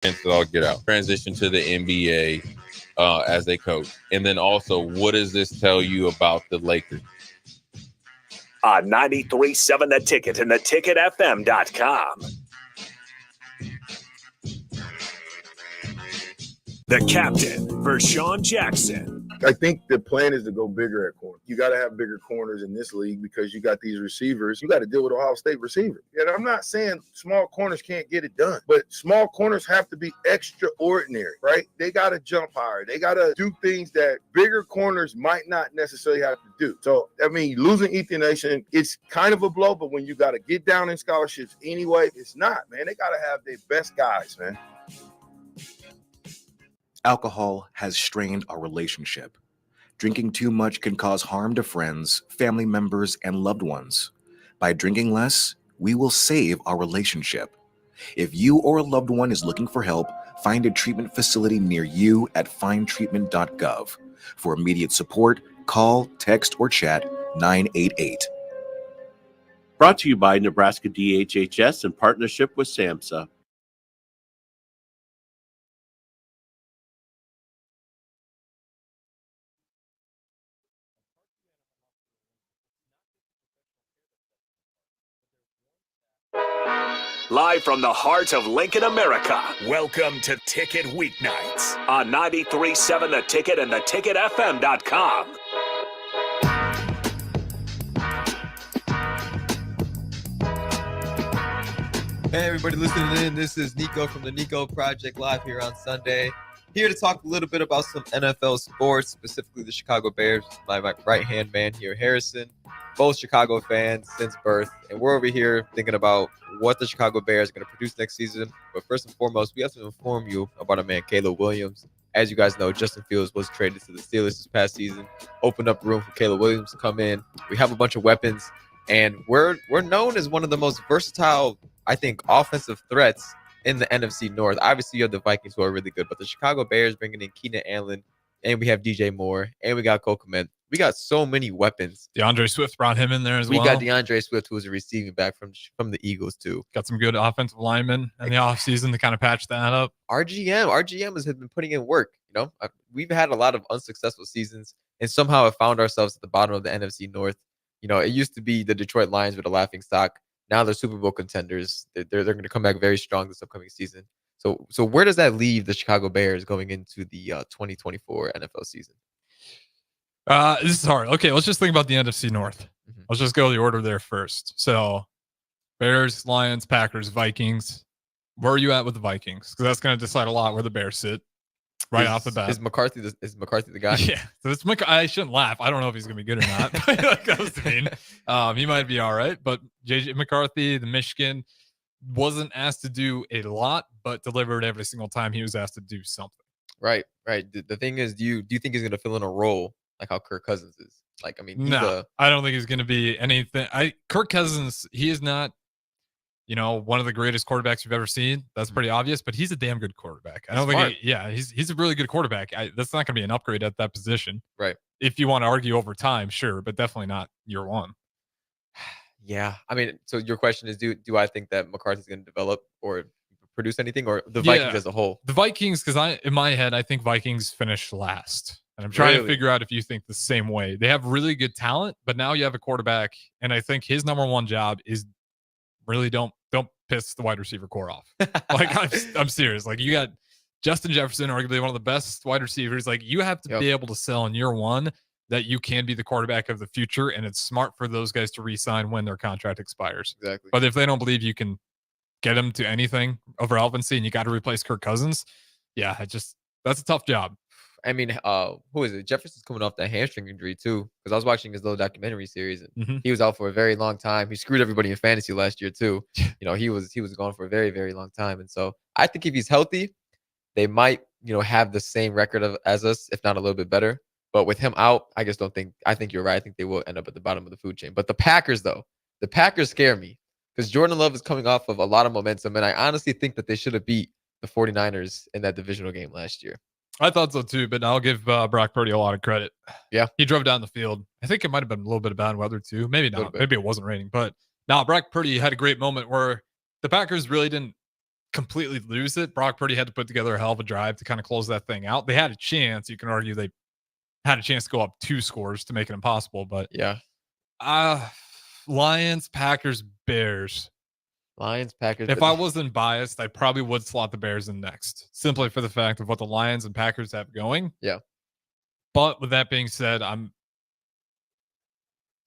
that I'll get out. Transition to the NBA as a coach. And then also, what does this tell you about the Lakers? 93.7 The Ticket and theticketfm.com. The captain, Vershawn Jackson. I think the plan is to go bigger at corner. You got to have bigger corners in this league because you got these receivers. You got to deal with Ohio State receivers. And I'm not saying small corners can't get it done, but small corners have to be extraordinary, right? They got to jump higher. They got to do things that bigger corners might not necessarily have to do. So, I mean, losing Ethan Nation, it's kind of a blow, but when you got to get down in scholarships anyway, it's not, man. They got to have their best guys, man. Alcohol has strained our relationship. Drinking too much can cause harm to friends, family members, and loved ones. By drinking less, we will save our relationship. If you or a loved one is looking for help, find a treatment facility near you at findtreatment.gov. For immediate support, call, text, or chat 988. Brought to you by Nebraska DHHS in partnership with SAMHSA. Live from the heart of Lincoln, America, welcome to Ticket Weeknights on 93.7 The Ticket and theticketfm.com. Hey, everybody listening in. This is Niko from the Niko Project live here on Sunday. Here to talk a little bit about some NFL sports, specifically the Chicago Bears. My right-hand man here, Harrison. Both Chicago fans since birth. And we're over here thinking about what the Chicago Bears are going to produce next season. But first and foremost, we have to inform you about our man, Caleb Williams. As you guys know, Justin Fields was traded to the Steelers this past season. Opened up room for Caleb Williams to come in. We have a bunch of weapons. And we're known as one of the most versatile, I think, offensive threats in the NFC North. Obviously, you have the Vikings who are really good, but the Chicago Bears bringing in Keenan Allen, and we have DJ Moore, and we got Cole Kmet. We got so many weapons. DeAndre Swift brought him in there as well. We got DeAndre Swift, who was a receiving back from the Eagles, too. Got some good offensive linemen in the offseason to kind of patch that up. Our GM has been putting in work. You know, we've had a lot of unsuccessful seasons, and somehow have found ourselves at the bottom of the NFC North. You know, it used to be the Detroit Lions with a laughing stock. Now they're Super Bowl contenders. They're going to come back very strong this upcoming season. So where does that leave the Chicago Bears going into the 2024 NFL season? This is hard. Okay, let's just think about the NFC North. Mm-hmm. Let's just go the order there first. So Bears, Lions, Packers, Vikings. Where are you at with the Vikings? Because that's going to decide a lot where the Bears sit right off the bat. Is McCarthy the guy? Yeah. So I shouldn't laugh. I don't know if he's going to be good or not. Like I was saying, he might be all right. But JJ McCarthy, the Michigan, wasn't asked to do a lot, but delivered every single time he was asked to do something. Right. The thing is, do you think he's going to fill in a role like how Kirk Cousins is? Like, I mean, I don't think he's going to be anything. Kirk Cousins, he is not, one of the greatest quarterbacks you've ever seen. That's pretty obvious, but he's a damn good quarterback. I don't think he's a really good quarterback. That's not going to be an upgrade at that position. Right. If you want to argue over time, sure, but definitely not year one. Yeah. I mean, so your question is, do I think that McCarthy's going to develop or produce anything, or the Vikings as a whole? The Vikings, because in my head, I think Vikings finished last. And I'm trying to figure out if you think the same way. They have really good talent, but now you have a quarterback, and I think his number one job is really don't piss the wide receiver core off. Like, I'm serious. Like, you got Justin Jefferson, arguably one of the best wide receivers. Like, you have to be able to sell in year one that you can be the quarterback of the future, and it's smart for those guys to re-sign when their contract expires. Exactly. But if they don't believe you can get them to anything of relevancy and you got to replace Kirk Cousins, that's a tough job. I mean, who is it? Jefferson's coming off that hamstring injury too, because I was watching his little documentary series, and he was out for a very long time. He screwed everybody in fantasy last year too. He was gone for a very, very long time, and so I think if he's healthy, they might have the same record as us, if not a little bit better. But with him out, I just don't think. I think you're right. I think they will end up at the bottom of the food chain. But the Packers, though, scare me because Jordan Love is coming off of a lot of momentum, and I honestly think that they should have beat the 49ers in that divisional game last year. I thought so too, but I'll give Brock Purdy a lot of credit. Yeah. He drove down the field. I think it might have been a little bit of bad weather too. Maybe not. Maybe it wasn't raining. But now Brock Purdy had a great moment where the Packers really didn't completely lose it. Brock Purdy had to put together a hell of a drive to kind of close that thing out. They had a chance. You can argue they had a chance to go up 2 scores to make it impossible, but Yeah. Lions, Packers, Bears. Lions, Packers. If I wasn't biased, I probably would slot the Bears in next, simply for the fact of what the Lions and Packers have going. Yeah. But with that being said,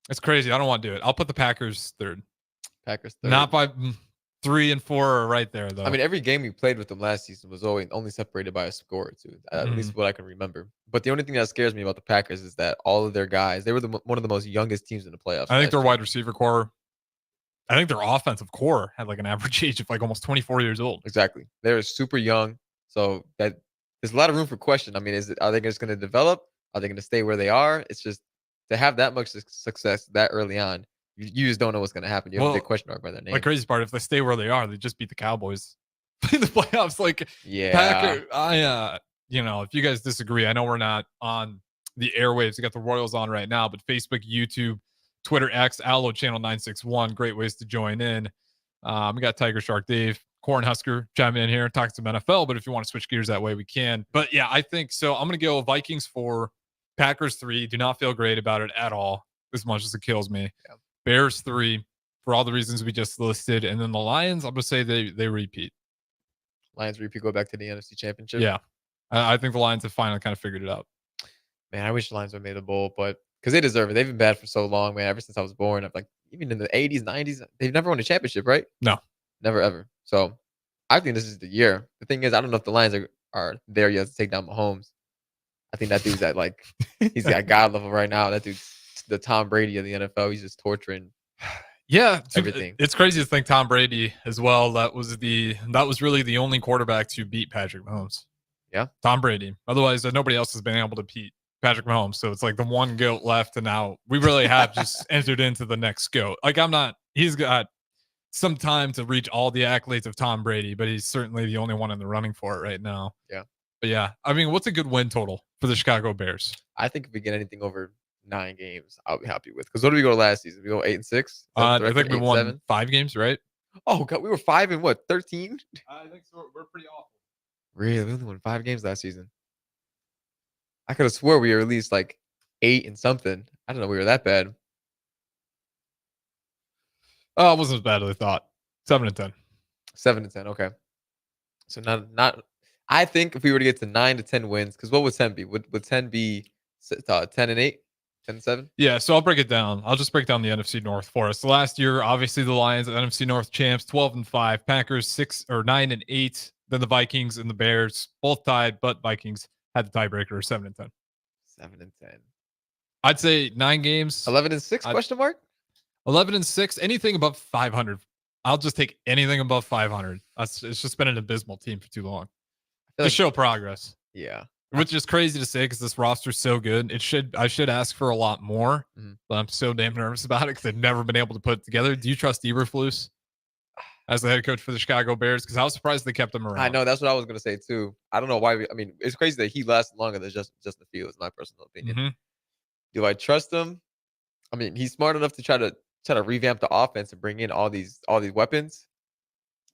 it's crazy. I don't want to do it. I'll put the Packers third. Packers third. Not by 3 and 4 are right there, though. I mean, every game we played with them last season was only separated by a score or two, at least what I can remember. But the only thing that scares me about the Packers is that all of their guys, they were one of the most youngest teams in the playoffs. I think their wide receiver core, I think their offensive core had like an average age of like almost 24 years old. Exactly. They're super young. So that there's a lot of room for question. I mean, are they just going to develop? Are they going to stay where they are? It's just to have that much success that early on. You just don't know what's going to happen. You have a big question mark by their name. The crazy part, if they stay where they are, they just beat the Cowboys in the playoffs. Like, yeah. Packer, if you guys disagree, I know we're not on the airwaves. We got the Royals on right now, but Facebook, YouTube, Twitter, X, Allo Channel 961, great ways to join in. We got Tiger Shark Dave, Cornhusker chiming in here, talking some NFL, but if you want to switch gears that way, we can. But yeah, I think so. I'm going to go Vikings 4, Packers 3. Do not feel great about it at all, as much as it kills me. Yeah. Bears 3 for all the reasons we just listed. And then the Lions, I'm going to say they repeat. Lions repeat, go back to the NFC Championship. Yeah. I think the Lions have finally kind of figured it out. Man, I wish the Lions would have made a bowl, but because they deserve it. They've been bad for so long, man. Ever since I was born, even in the 80s, 90s, they've never won a championship, right? No. Never, ever. So I think this is the year. The thing is, I don't know if the Lions are there yet to take down Mahomes. I think that dude's at he's at God level right now. That dude's the Tom Brady of the NFL. He's just torturing. Yeah, everything. It's crazy to think Tom Brady as well. That was really the only quarterback to beat Patrick Mahomes. Yeah, Tom Brady. Otherwise, nobody else has been able to beat Patrick Mahomes. So it's like the one GOAT left, and now we really have just entered into the next GOAT. He's got some time to reach all the accolades of Tom Brady, but he's certainly the only one in the running for it right now. Yeah. But yeah, I mean, what's a good win total for the Chicago Bears? I think if we get anything over 9 games, I'll be happy with. Because what did we go last season? We go 8-6. I think we won 5 games, right? Oh God, we were 5 and what? 13? I think so. We're pretty awful. Really, we only won 5 games last season. I could have swore we were at least 8 and something. I don't know we were that bad. Oh, it wasn't as bad as I thought. 7-10. 7-10. Okay. So not. I think if we were to get to 9 to 10 wins, because what would 10 be? Would 10 be 10-8, 10-7? Yeah. So I'll break it down. I'll just break down the NFC North for us. So last year, obviously the Lions, NFC North champs, 12-5. Packers 9-8. Then the Vikings and the Bears both tied, but Vikings had the tiebreaker, 7-10. 7-10. I'd say 9 games. 11-6? Question mark. 11-6. Anything above 500. I'll just take anything above 500. It's just been an abysmal team for too long. To show progress. Yeah. Which is crazy to say because this roster's so good. I should ask for a lot more, but I'm so damn nervous about it because they've never been able to put it together. Do you trust Eberflus as the head coach for the Chicago Bears? Because I was surprised they kept him around. I know, that's what I was going to say too. I don't know why. It's crazy that he lasted longer than just the Fields, my personal opinion. Mm-hmm. Do I trust him? He's smart enough to try to revamp the offense and bring in all these weapons.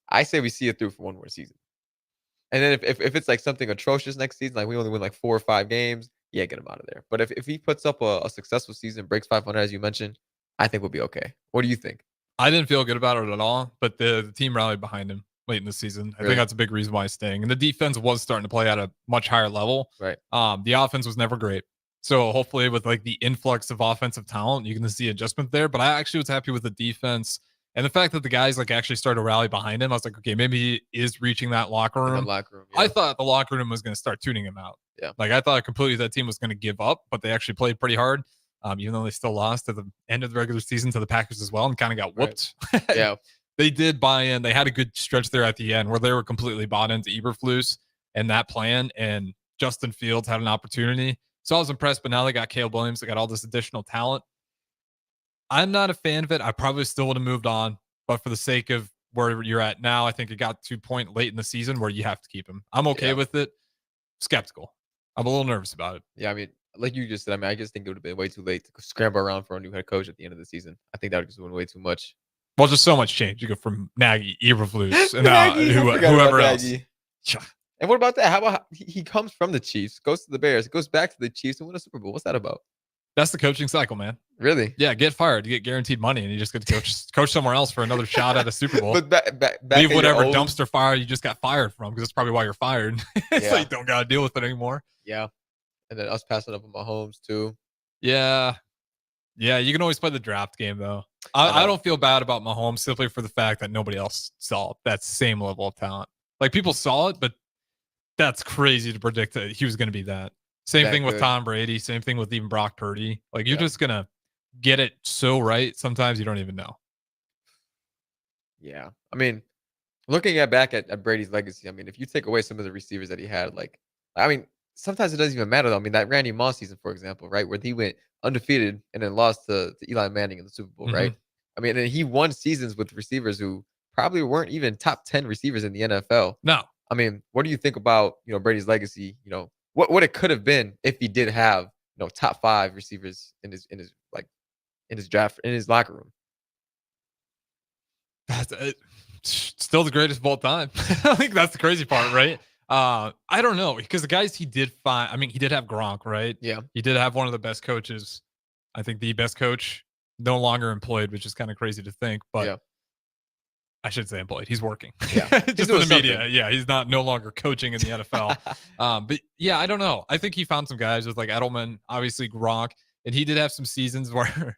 I say we see it through for one more season. And then if it's something atrocious next season, we only win 4 or 5 games, yeah, get him out of there. But if he puts up a successful season, breaks 500 as you mentioned, I think we'll be okay. What do you think? I didn't feel good about it at all, but the team rallied behind him late in the season. I think that's a big reason why he's staying. And the defense was starting to play at a much higher level. Right. The offense was never great. So hopefully with the influx of offensive talent, you can see adjustment there. But I actually was happy with the defense. And the fact that the guys actually started to rally behind him, I was like, okay, maybe he is reaching that locker room. Yeah. I thought the locker room was going to start tuning him out. Yeah. I thought completely that team was going to give up, but they actually played pretty hard. Even though they still lost at the end of the regular season to the Packers as well and kind of got whooped. Right. Yeah. They did buy in. They had a good stretch there at the end where they were completely bought into Eberflus and that plan. And Justin Fields had an opportunity. So I was impressed, but now they got Caleb Williams. They got all this additional talent. I'm not a fan of it. I probably still would have moved on. But for the sake of where you're at now, I think it got to a point late in the season where you have to keep him. I'm okay with it. Skeptical. I'm a little nervous about it. Yeah, like you just said, I just think it would have been way too late to scramble around for a new head coach at the end of the season. I think that would just been way too much. Well, just so much change. You go from Nagy, Eberflus, and Nagy, I forgot about whoever else. Nagy. And what about that? How about he comes from the Chiefs, goes to the Bears, goes back to the Chiefs and win a Super Bowl? What's that about? That's the coaching cycle, man. Really? Yeah, get fired. You get guaranteed money, and you just get to coach somewhere else for another shot at a Super Bowl. But back leave whatever dumpster fire you just got fired from, because that's probably why you're fired. So you don't got to deal with it anymore. Yeah. And then us passing up on Mahomes too. Yeah. Yeah, you can always play the draft game, though. I don't feel bad about Mahomes simply for the fact that nobody else saw that same level of talent. Like, people saw it, but that's crazy to predict that he was going to be that. Same thing with Tom Brady. Same thing with even Brock Purdy. Like, you're just going to get it so right. Sometimes you don't even know. Yeah. I mean, looking back at Brady's legacy, I mean, if you take away some of the receivers that he had, like, I mean, sometimes it doesn't even matter, though. I mean, that Randy Moss season, for example, right, where he went undefeated and then lost to Eli Manning in the Super Bowl, right? I mean, and he won seasons with receivers who probably weren't even top 10 receivers in the NFL. No. I mean, what do you think about, Brady's legacy? What it could have been if he did have, top 5 receivers in his draft, in his locker room. That's still the greatest of all time. I think that's the crazy part, right? I don't know, because the guys he did find, I mean, he did have Gronk, right? Yeah. He did have one of the best coaches. I think the best coach, no longer employed, which is kind of crazy to think, but I should say employed. He's working. Yeah. Just in the media. Yeah. He's no longer coaching in the NFL. But yeah, I don't know. I think he found some guys with like Edelman, obviously Gronk, and he did have some seasons where,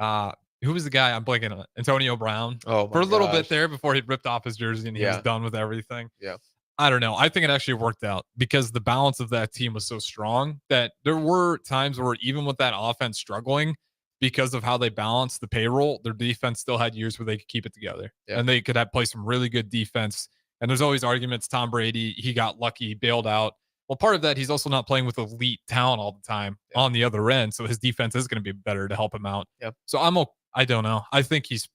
who was the guy? I'm blanking on Antonio Brown. Oh, for a little bit there before he ripped off his jersey and he was done with everything. Yeah. I don't know. I think it actually worked out because the balance of that team was so strong that there were times where even with that offense struggling, because of how they balanced the payroll, their defense still had years where they could keep it together and they could play some really good defense. And there's always arguments. Tom Brady, he got lucky, bailed out. Well, part of that, he's also not playing with elite talent all the time on the other end. So his defense is going to be better to help him out. Yep. So I don't know. I think he's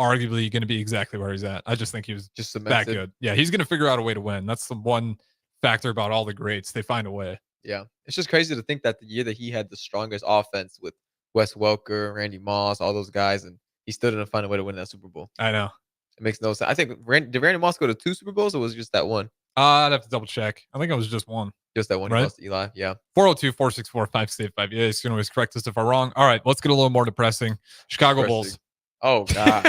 arguably going to be exactly where he's at. I just think he was just that good. Yeah, he's going to figure out a way to win. That's the one factor about all the greats. They find a way. Yeah. It's just crazy to think that the year that he had the strongest offense with Wes Welker, Randy Moss, all those guys, and he still didn't find a way to win that Super Bowl. I know. It makes no sense. I think, did Randy Moss go to 2 Super Bowls, or was it just that one? I'd have to double check. I think it was just one. Just that one, right? He lost to Eli. Yeah. 402-464-565. Yeah, you can always correct us if I'm wrong. All right, let's get a little more depressing. Chicago Bulls. Oh, God.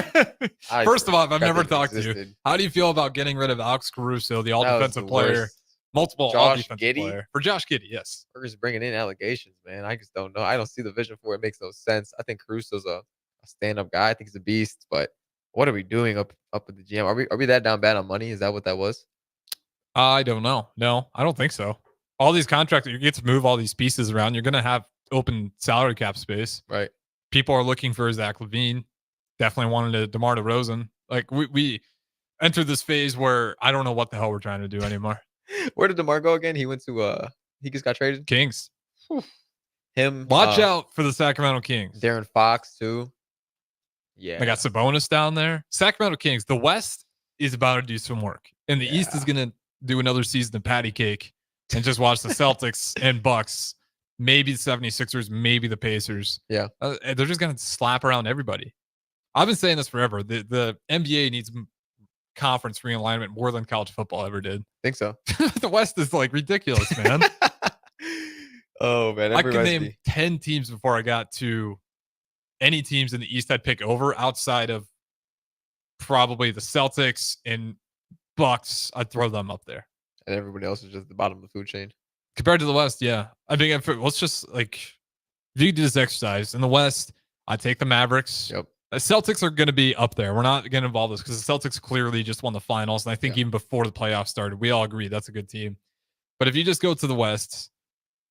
First of all, I've never talked to you. How do you feel about getting rid of Alex Caruso, the all-defensive player? Multiple all-defensive player. For Josh Giddey, yes. We're just bringing in allegations, man. I just don't know. I don't see the vision for it. It makes no sense. I think Caruso's a stand-up guy. I think he's a beast, but what are we doing up at the GM? Are we that down bad on money? Is that what that was? I don't know. No, I don't think so. All these contracts, you get to move all these pieces around. You're going to have open salary cap space. Right. People are looking for Zach LaVine. Definitely wanted a DeMar DeRozan. Like, we entered this phase where I don't know what the hell we're trying to do anymore. Where did DeMar go again? He went to he just got traded. Kings. Whew. Him. Watch out for the Sacramento Kings. Darren Fox too. Yeah. I got Sabonis down there. Sacramento Kings. The West is about to do some work, and the East is gonna do another season of patty cake and just watch the Celtics and Bucks, maybe the 76ers, maybe the Pacers. Yeah. They're just gonna slap around everybody. I've been saying this forever. The NBA needs conference realignment more than college football ever did. Think so. The West is like ridiculous, man. Oh man, I could name 10 teams before I got to any teams in the East I'd pick over outside of probably the Celtics and Bucks. I'd throw them up there. And everybody else is just at the bottom of the food chain. Compared to the West, yeah. I think let's just like, if you do this exercise in the West, I'd take the Mavericks. Yep. The Celtics are going to be up there. We're not going to involve this because the Celtics clearly just won the finals. And I think even before the playoffs started, we all agree that's a good team. But if you just go to the West,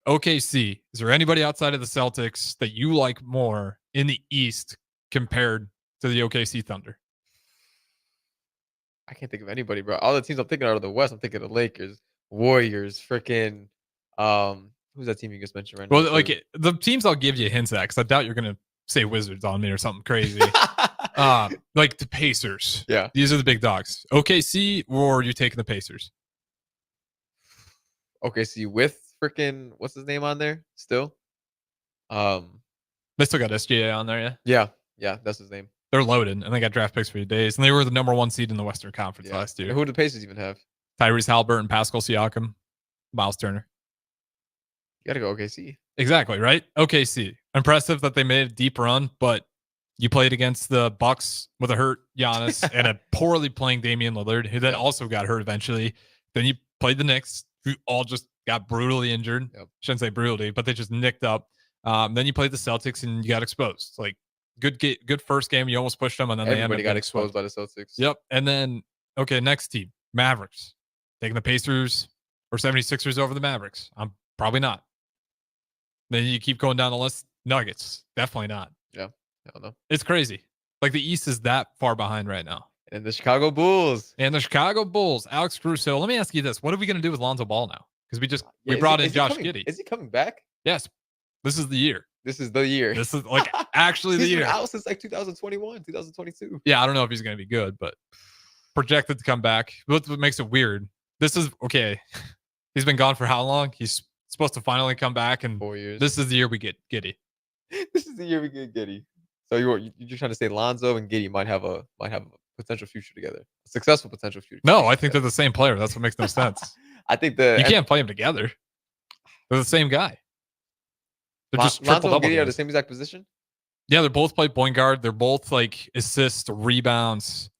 OKC, is there anybody outside of the Celtics that you like more in the East compared to the OKC Thunder? I can't think of anybody, bro. All the teams I'm thinking out of the West, I'm thinking of the Lakers, Warriors, freaking who's that team you just mentioned right now? Well, like the teams I'll give you hints at, because I doubt you're going to say Wizards on me or something crazy. Like the Pacers. Yeah. These are the big dogs. OKC, or are you taking the Pacers? OKC with freaking what's his name on there still? They still got SGA on there, yeah? Yeah, that's his name. They're loaded, and they got draft picks for days. And they were the number 1 seed in the Western Conference last year. And who do the Pacers even have? Tyrese Halliburton, Pascal Siakam, Miles Turner. You got to go OKC. Exactly, right? OKC. Impressive that they made a deep run, but you played against the Bucks with a hurt Giannis and a poorly playing Damian Lillard, who then also got hurt eventually. Then you played the Knicks, who all just got brutally injured. Shouldn't say brutally, but they just nicked up. Then you played the Celtics and you got exposed. Like good first game. You almost pushed them, and then everybody got exposed by the Celtics. Yep. And then next team, Mavericks, taking the Pacers or 76ers over the Mavericks. I'm probably not. Then you keep going down the list. Nuggets, definitely not. Yeah, I don't know. It's crazy. Like the East is that far behind right now. And the Chicago Bulls. Alex Caruso. Let me ask you this: what are we going to do with Lonzo Ball now? Because we brought in Josh Giddey. Is he coming back? Yes. This is the year. This is the year. This is like actually the year. He's been out since like 2021, 2022. Yeah, I don't know if he's going to be good, but projected to come back. What makes it weird? This is okay. He's been gone for how long? He's supposed to finally come back in 4 years. This is the year we get Giddey. This is the year we get Giddey. So you're trying to say Lonzo and Giddey might have a potential future together, a successful potential future. No, I think they're the same player. That's what makes no sense. I think you can't play them together. They're the same guy. They're just Lonzo and Giddey are the same exact position. Yeah, they're both play point guard. They're both like assist, rebounds,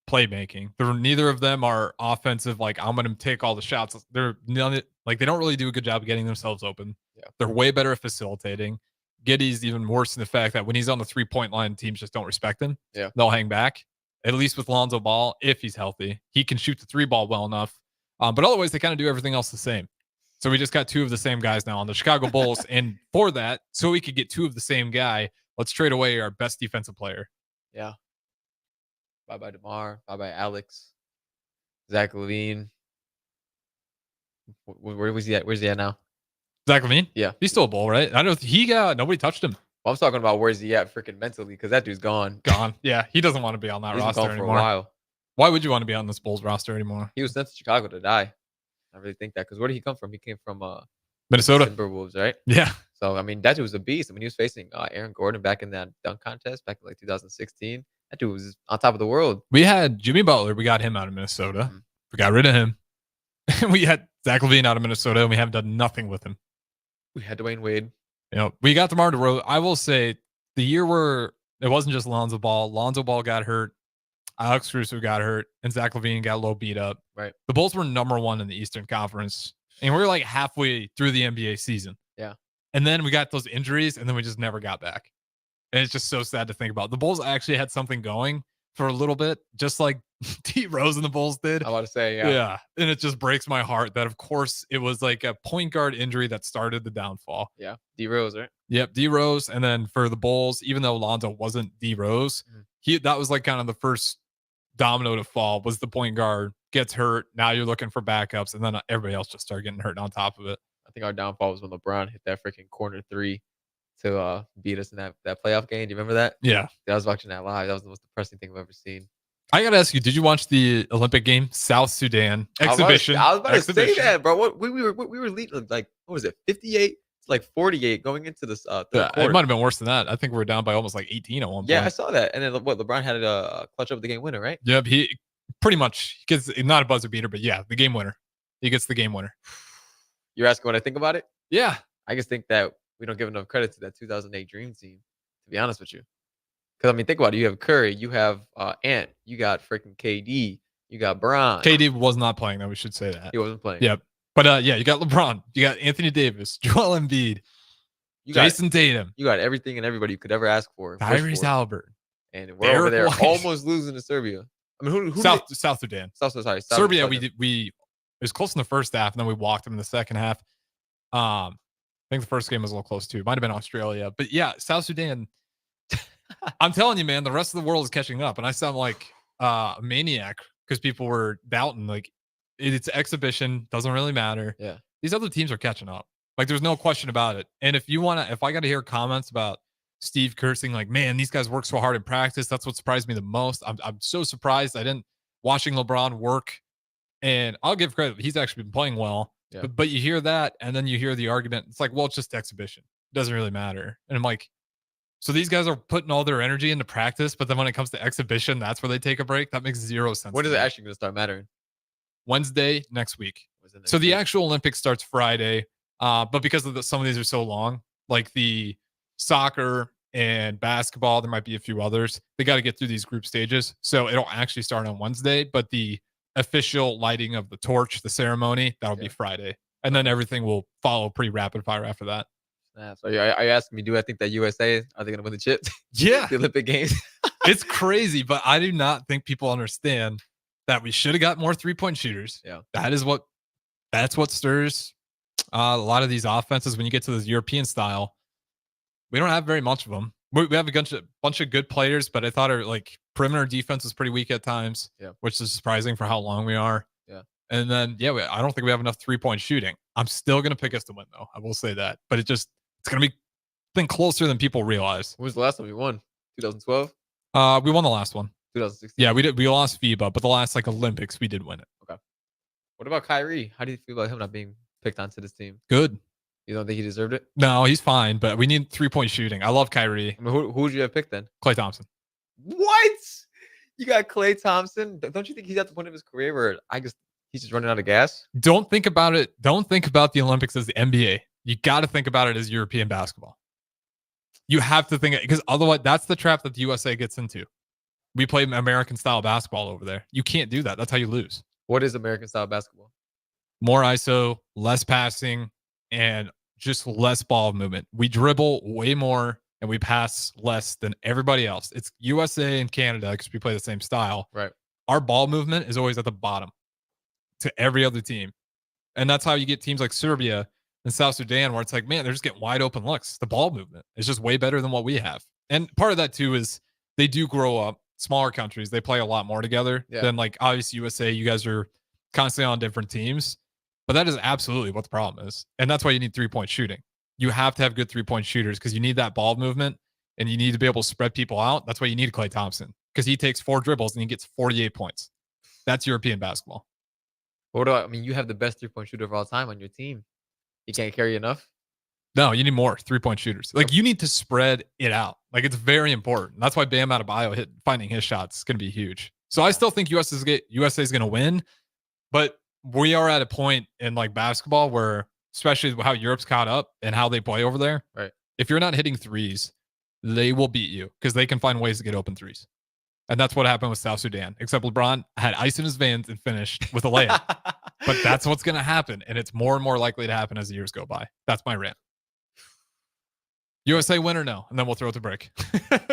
playmaking. Neither of them are offensive. Like I'm going to take all the shots. They're none. Like they don't really do a good job of getting themselves open. Yeah. They're way better at facilitating. Giddey's even worse in the fact that when he's on the 3-point line, teams just don't respect him. Yeah, they'll hang back. At least with Lonzo Ball, if he's healthy, he can shoot the 3 ball well enough. But otherwise, they kind of do everything else the same. So we just got 2 of the same guys now on the Chicago Bulls. And for that, so we could get 2 of the same guy, let's trade away our best defensive player. Yeah. Bye-bye DeMar. Bye-bye Alex. Zach LaVine. Where was he at? Where's he at now? Zach LaVine? Yeah. He's still a Bull, right? I don't nobody touched him. Well, I'm talking about where's he at freaking mentally, because that dude's gone. Gone. Yeah. He doesn't want to be on that roster gone anymore. For a while. Why would you want to be on this Bulls roster anymore? He was sent to Chicago to die. I really think that, because where did he come from? He came from Minnesota Timberwolves, right? Yeah. So I mean, that dude was a beast. I mean, he was facing Aaron Gordon back in that dunk contest back in like 2016. That dude was on top of the world. We had Jimmy Butler. We got him out of Minnesota. Mm-hmm. We got rid of him. We had Zach LaVine out of Minnesota, and we haven't done nothing with him. We had Dwayne Wade. We got DeMar DeRozan. I will say the year where it wasn't just Lonzo Ball. Lonzo Ball got hurt. Alex Caruso got hurt, and Zach LaVine got low beat up. Right. The Bulls were number 1 in the Eastern Conference, and we were like halfway through the NBA season. Yeah. And then we got those injuries, and then we just never got back. And it's just so sad to think about. The Bulls actually had something going for a little bit, just like D Rose and the Bulls did. I want to say, yeah. Yeah. And it just breaks my heart that, of course, it was like a point guard injury that started the downfall. Yeah. D Rose, right? Yep. D Rose. And then for the Bulls, even though Lonzo wasn't D Rose, that was like kind of the first domino to fall, was the point guard gets hurt. Now you're looking for backups. And then everybody else just started getting hurt on top of it. I think our downfall was when LeBron hit that freaking corner 3 to beat us in that playoff game. Do you remember that? Yeah. I was watching that live. That was the most depressing thing I've ever seen. I got to ask you, did you watch the Olympic game, South Sudan exhibition? I was about to say that, bro. We were leading like, what was it, 58 to like 48 going into this third quarter. It might have been worse than that. I think we were down by almost like 18 at one point. Yeah, I saw that. And then LeBron had a clutch up the game winner, right? Yep, he pretty much gets not a buzzer beater, but yeah, the game winner. He gets the game winner. You're asking what I think about it? Yeah. I just think that we don't give enough credit to that 2008 Dream Team, to be honest with you. Because, I mean, think about it. You have Curry. You have Ant. You got freaking KD. You got Bron. KD was not playing, though. We should say that. He wasn't playing. Yep. But, yeah, you got LeBron. You got Anthony Davis. Joel Embiid. Jason Tatum. You got everything and everybody you could ever ask for. Tyrese Halliburton. And we're over there almost losing to Serbia. I mean, who South Sudan. Sorry. Serbia, it was close in the first half, and then we walked them in the second half. I think the first game was a little close, too. It might have been Australia. But, yeah, South Sudan – I'm telling you, man, the rest of the world is catching up, and I sound like a maniac because people were doubting. Like, it's exhibition, doesn't really matter. Yeah, these other teams are catching up. Like, there's no question about it. And if I got to hear comments about Steve cursing, like, man, these guys work so hard in practice, that's what surprised me the most. I'm so surprised. I didn't watching LeBron work, and I'll give credit. He's actually been playing well. Yeah. But you hear that, and then you hear the argument. It's like, well, it's just exhibition. It doesn't really matter. And I'm like, So these guys are putting all their energy into practice, but then when it comes to exhibition, that's where they take a break. That makes zero sense. When is it actually going to start mattering? Wednesday next week. So the actual Olympics starts Friday, but because of some of these are so long, like the soccer and basketball, there might be a few others. They got to get through these group stages. So it'll actually start on Wednesday, but the official lighting of the torch, the ceremony, that'll be Friday. And then everything will follow pretty rapid fire after that. So are you asking me, do I think that USA, are they going to win the chip? Yeah. The Olympic Games? It's crazy, but I do not think people understand that we should have got more 3-point shooters. Yeah. That's what stirs a lot of these offenses when you get to this European style. We don't have very much of them. We have a bunch of good players, but I thought our like perimeter defense is pretty weak at times, which is surprising for how long we are. Yeah. And then, I don't think we have enough 3-point shooting. I'm still going to pick us to win, though. I will say that. But it's going to be been closer than people realize. When was the last time we won? 2012? We won the last one. 2016. Yeah, we did. We lost FIBA, but the last Olympics, we did win it. Okay. What about Kyrie? How do you feel about him not being picked onto this team? Good. You don't think he deserved it? No, he's fine, but we need 3-point shooting. I love Kyrie. I mean, who would you have picked then? Klay Thompson. What? You got Klay Thompson? Don't you think he's at the point of his career where he's just running out of gas? Don't think about it. Don't think about the Olympics as the NBA. You got to think about it as European basketball. You have to think it, because otherwise that's the trap that the USA gets into. We play American style basketball over there. You can't do that. That's how you lose. What is American style basketball? More ISO, less passing, and just less ball movement. We dribble way more and we pass less than everybody else. It's USA and Canada because we play the same style. Right. Our ball movement is always at the bottom to every other team. And that's how you get teams like Serbia and South Sudan where it's like, man, they're just getting wide open looks. The ball movement is just way better than what we have. And part of that too is they do grow up. Smaller countries, they play a lot more together than like obviously USA. You guys are constantly on different teams, but that is absolutely what the problem is. And that's why you need 3-point shooting. You have to have good 3-point shooters because you need that ball movement and you need to be able to spread people out. That's why you need Klay Thompson because he takes 4 dribbles and he gets 48 points. That's European basketball. I mean, you have the best 3-point shooter of all time on your team. You can't carry enough? No, you need more 3-point shooters. Like you need to spread it out. Like it's very important. That's why Bam Adebayo finding his shots is going to be huge. So I still think USA is going to win, but we are at a point in like basketball where, especially how Europe's caught up and how they play over there. Right. If you're not hitting threes, they will beat you because they can find ways to get open threes. And that's what happened with South Sudan, except LeBron had ice in his veins and finished with a layup. But that's what's going to happen. And it's more and more likely to happen as the years go by. That's my rant. USA win or no? And then we'll throw it to break.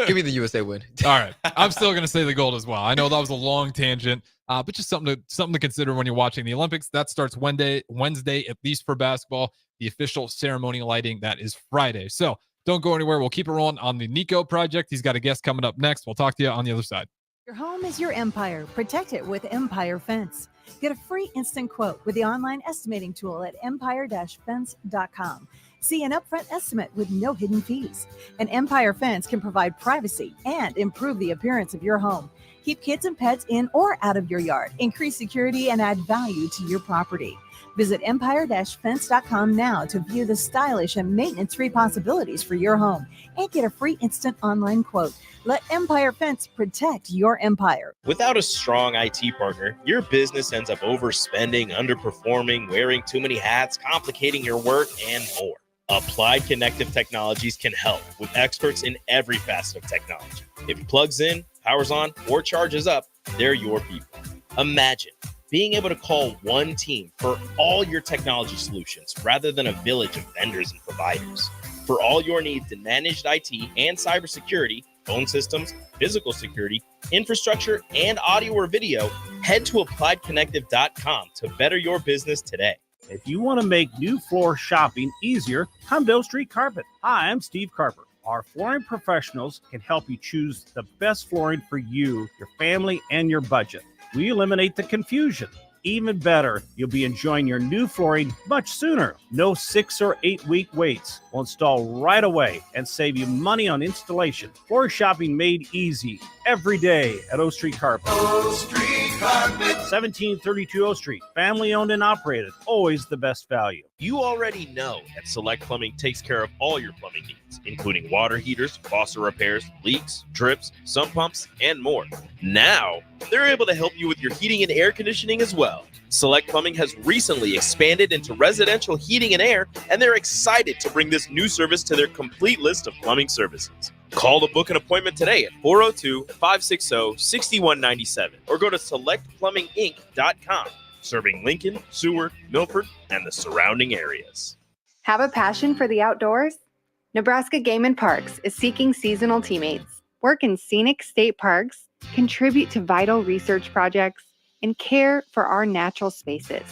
Give me the USA win. All right. I'm still going to say the gold as well. I know that was a long tangent, but just something to consider when you're watching the Olympics. That starts Wednesday, at least for basketball. The official ceremony lighting, that is Friday. So don't go anywhere. We'll keep it rolling on the Niko project. He's got a guest coming up next. We'll talk to you on the other side. Your home is your empire. Protect it with Empire Fence. Get a free instant quote with the online estimating tool at empire-fence.com. See an upfront estimate with no hidden fees. An Empire Fence can provide privacy and improve the appearance of your home. Keep kids and pets in or out of your yard. Increase security and add value to your property. Visit empire-fence.com now to view the stylish and maintenance-free possibilities for your home and get a free instant online quote. Let Empire Fence protect your empire. Without a strong IT partner, your business ends up overspending, underperforming, wearing too many hats, complicating your work, and more. Applied Connective Technologies can help with experts in every facet of technology. If it plugs in, powers on, or charges up, they're your people. Imagine being able to call one team for all your technology solutions rather than a village of vendors and providers. For all your needs in managed IT and cybersecurity, phone systems, physical security, infrastructure, and audio or video, head to appliedconnective.com to better your business today. If you want to make new floor shopping easier, come to Oak Street Carpet. Hi, I'm Steve Carper. Our flooring professionals can help you choose the best flooring for you, your family, and your budget. We eliminate the confusion. Even better, you'll be enjoying your new flooring much sooner. No 6 or 8 week waits. We'll install right away and save you money on installation. Floor shopping made easy every day at Oak Street Carpet. Oak Street Carpet. 1732 O Street. Family owned and operated. Always the best value. You already know that Select Plumbing takes care of all your plumbing needs, including water heaters, faucet repairs, leaks, drips, sump pumps, and more. Now, they're able to help you with your heating and air conditioning as well. Select Plumbing has recently expanded into residential heating and air, and they're excited to bring this new service to their complete list of plumbing services. Call to book an appointment today at 402-560-6197 or go to selectplumbinginc.com, serving Lincoln, Seward, Milford, and the surrounding areas. Have a passion for the outdoors? Nebraska Game and Parks is seeking seasonal teammates. Work in scenic state parks, contribute to vital research projects, and care for our natural spaces.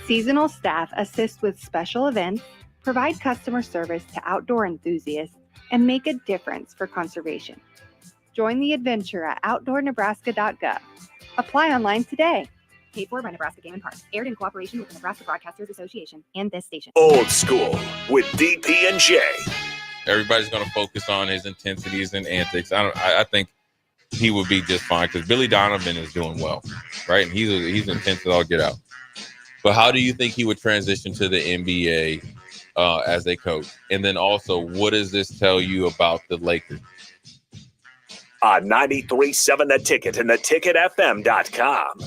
Seasonal staff assist with special events, provide customer service to outdoor enthusiasts, and make a difference for conservation. Join the adventure at outdoornebraska.gov. Apply online today. Paid for by Nebraska Game and Parks. Aired in cooperation with the Nebraska Broadcasters Association and this station. Old School with DP and J. Everybody's going to focus on his intensities and antics. I think he would be just fine because Billy Donovan is doing well, right? And he's intense as all get out. But how do you think he would transition to the NBA as a coach? And then also, what does this tell you about the Lakers? 93.7 The Ticket and theticketfm.com.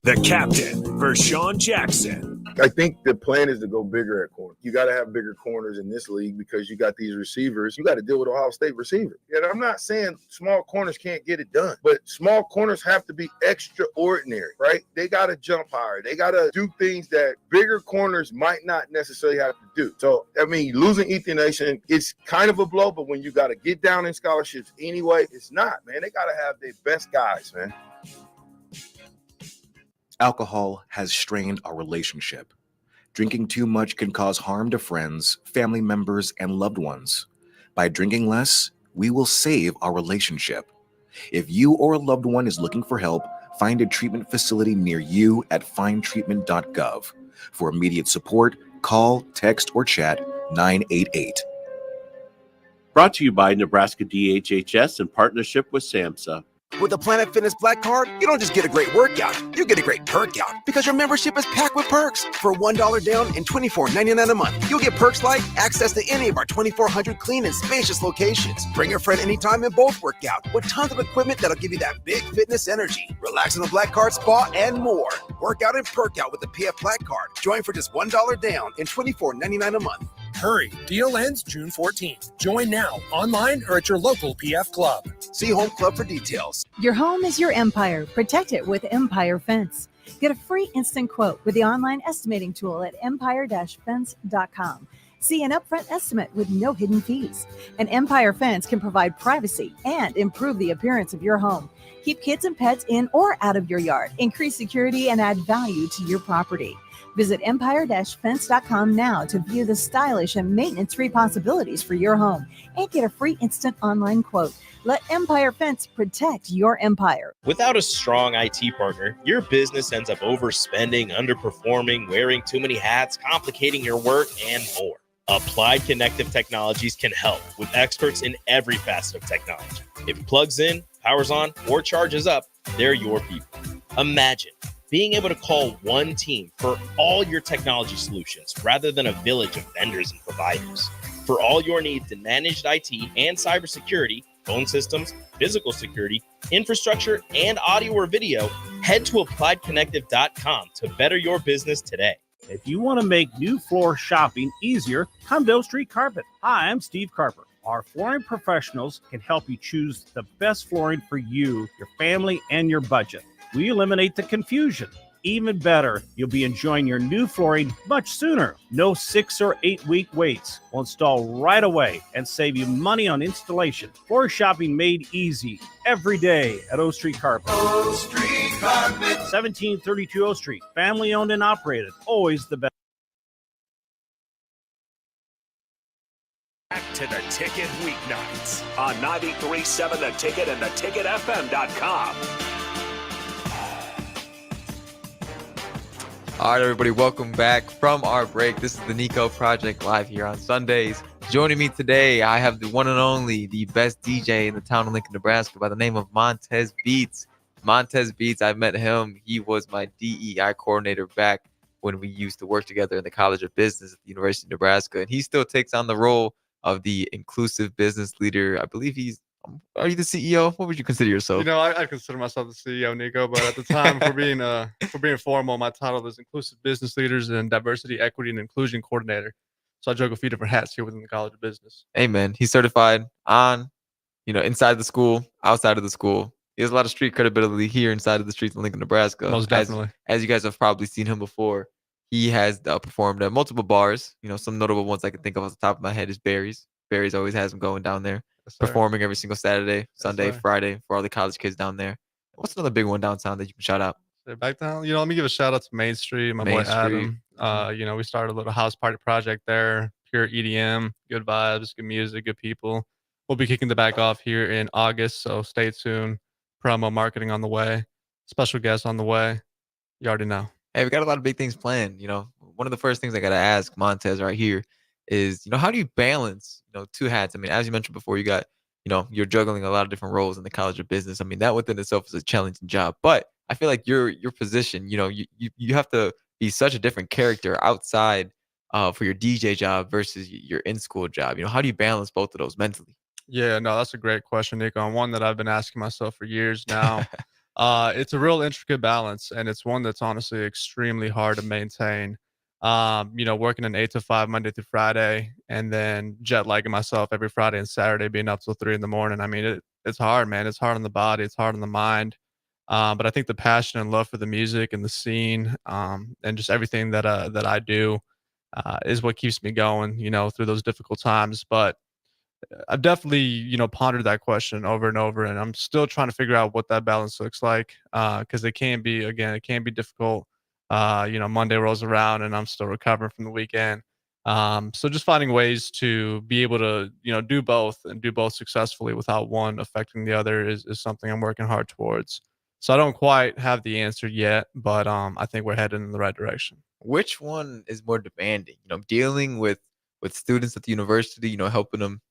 The captain, Vershawn Jackson. I think the plan is to go bigger at corner. You got to have bigger corners in this league because you got these receivers. You got to deal with Ohio State receivers. And I'm not saying small corners can't get it done, but small corners have to be extraordinary, right? They got to jump higher. They got to do things that bigger corners might not necessarily have to do. So, I mean, losing Ethan Nation, it's kind of a blow, but when you got to get down in scholarships anyway, it's not, man. They got to have their best guys, man. Alcohol has strained our relationship. Drinking too much can cause harm to friends, family members, and loved ones. By drinking less, we will save our relationship. If you or a loved one is looking for help, find a treatment facility near you at findtreatment.gov. For immediate support, call, text, or chat 988. Brought to you by Nebraska DHHS in partnership with SAMHSA. With the Planet Fitness Black Card, you don't just get a great workout, you get a great perk out because your membership is packed with perks. For $1 down and $24.99 a month, you'll get perks like access to any of our 2,400 clean and spacious locations. Bring a friend anytime and both work out with tons of equipment that'll give you that big fitness energy. Relax in the Black Card spa and more. Work out and perk out with the PF Black Card. Join for just $1 down and $24.99 a month. Hurry, deal ends June 14th. Join now, online or at your local PF Club. See Home Club for details. Your home is your empire. Protect it with Empire Fence. Get a free instant quote with the online estimating tool at empire-fence.com. See an upfront estimate with no hidden fees. An Empire Fence can provide privacy and improve the appearance of your home. Keep kids and pets in or out of your yard. Increase security and add value to your property. Visit empire-fence.com now to view the stylish and maintenance-free possibilities for your home and get a free instant online quote. Let Empire Fence protect your empire. Without a strong IT partner, your business ends up overspending, underperforming, wearing too many hats, complicating your work, and more. Applied Connective Technologies can help with experts in every facet of technology. If it plugs in, powers on, or charges up, they're your people. Imagine being able to call one team for all your technology solutions rather than a village of vendors and providers. For all your needs in managed IT and cybersecurity, phone systems, physical security, infrastructure, and audio or video, head to appliedconnective.com to better your business today. If you want to make new floor shopping easier, come to O Street Carpet. Hi, I'm Steve Carper. Our flooring professionals can help you choose the best flooring for you, your family, and your budget. We eliminate the confusion. Even better, you'll be enjoying your new flooring much sooner. No 6 or 8 week waits. We'll install right away and save you money on installation. Floor shopping made easy every day at O Street Carpet. O Street Carpet. 1732 O Street. Family owned and operated. Always the best. Back to the Ticket weeknights on 93.7 The Ticket and theticketfm.com. All right, everybody, welcome back from our break. This is the Niko Project live here on Sundays, Joining me today, I have the one and only, the best DJ in the town of Lincoln, Nebraska, by the name of Montez Beats. Montez Beats, I met him. He was my DEI coordinator back when we used to work together in the College of Business at the University of Nebraska. And he still takes on the role of the inclusive business leader. I believe are you the CEO? What would you consider yourself? You know, I consider myself the CEO, Niko, but at the time, for being formal, my title is Inclusive Business Leaders and Diversity, Equity, and Inclusion Coordinator. So I juggle a few different hats here within the College of Business. Hey, man, he's certified on, inside the school, outside of the school. He has a lot of street credibility here inside of the streets of Lincoln, Nebraska. Most definitely. As you guys have probably seen him before, he has performed at multiple bars. Some notable ones I can think of off the top of my head is Barry's. Barry's always has him going down there, performing every single Saturday, Sunday, Friday for all the college kids down there. What's another big one downtown that you can shout out? Back down, let me give a shout out to Main Street, my boy Adam. We started a little house party project there, pure EDM, good vibes, good music, good people. We'll be kicking the back off here in August, so stay tuned. Promo marketing on the way, special guests on the way. You already know. Hey, we got a lot of big things planned. One of the first things I got to ask Montez right here is, how do you balance, two hats? I mean, as you mentioned before, you got, you're juggling a lot of different roles in the College of Business. I mean, that within itself is a challenging job, but I feel like your position, you have to be such a different character outside for your DJ job versus your in-school job. How do you balance both of those mentally? Yeah, no, that's a great question, Niko, and one that I've been asking myself for years now. It's a real intricate balance, and it's one that's honestly extremely hard to maintain. Working an 8 to 5 Monday through Friday, and then jet lagging myself every Friday and Saturday, being up till 3 a.m. I mean, it's hard, man. It's hard on the body. It's hard on the mind. But I think the passion and love for the music and the scene, and just everything that I do, is what keeps me going, through those difficult times. But I've definitely, pondered that question over and over, and I'm still trying to figure out what that balance looks like. Because it can be difficult. Monday rolls around and I'm still recovering from the weekend. So just finding ways to be able to, do both and do both successfully without one affecting the other is something I'm working hard towards. So I don't quite have the answer yet, but I think we're headed in the right direction. Which one is more demanding? Dealing with students at the university, helping them,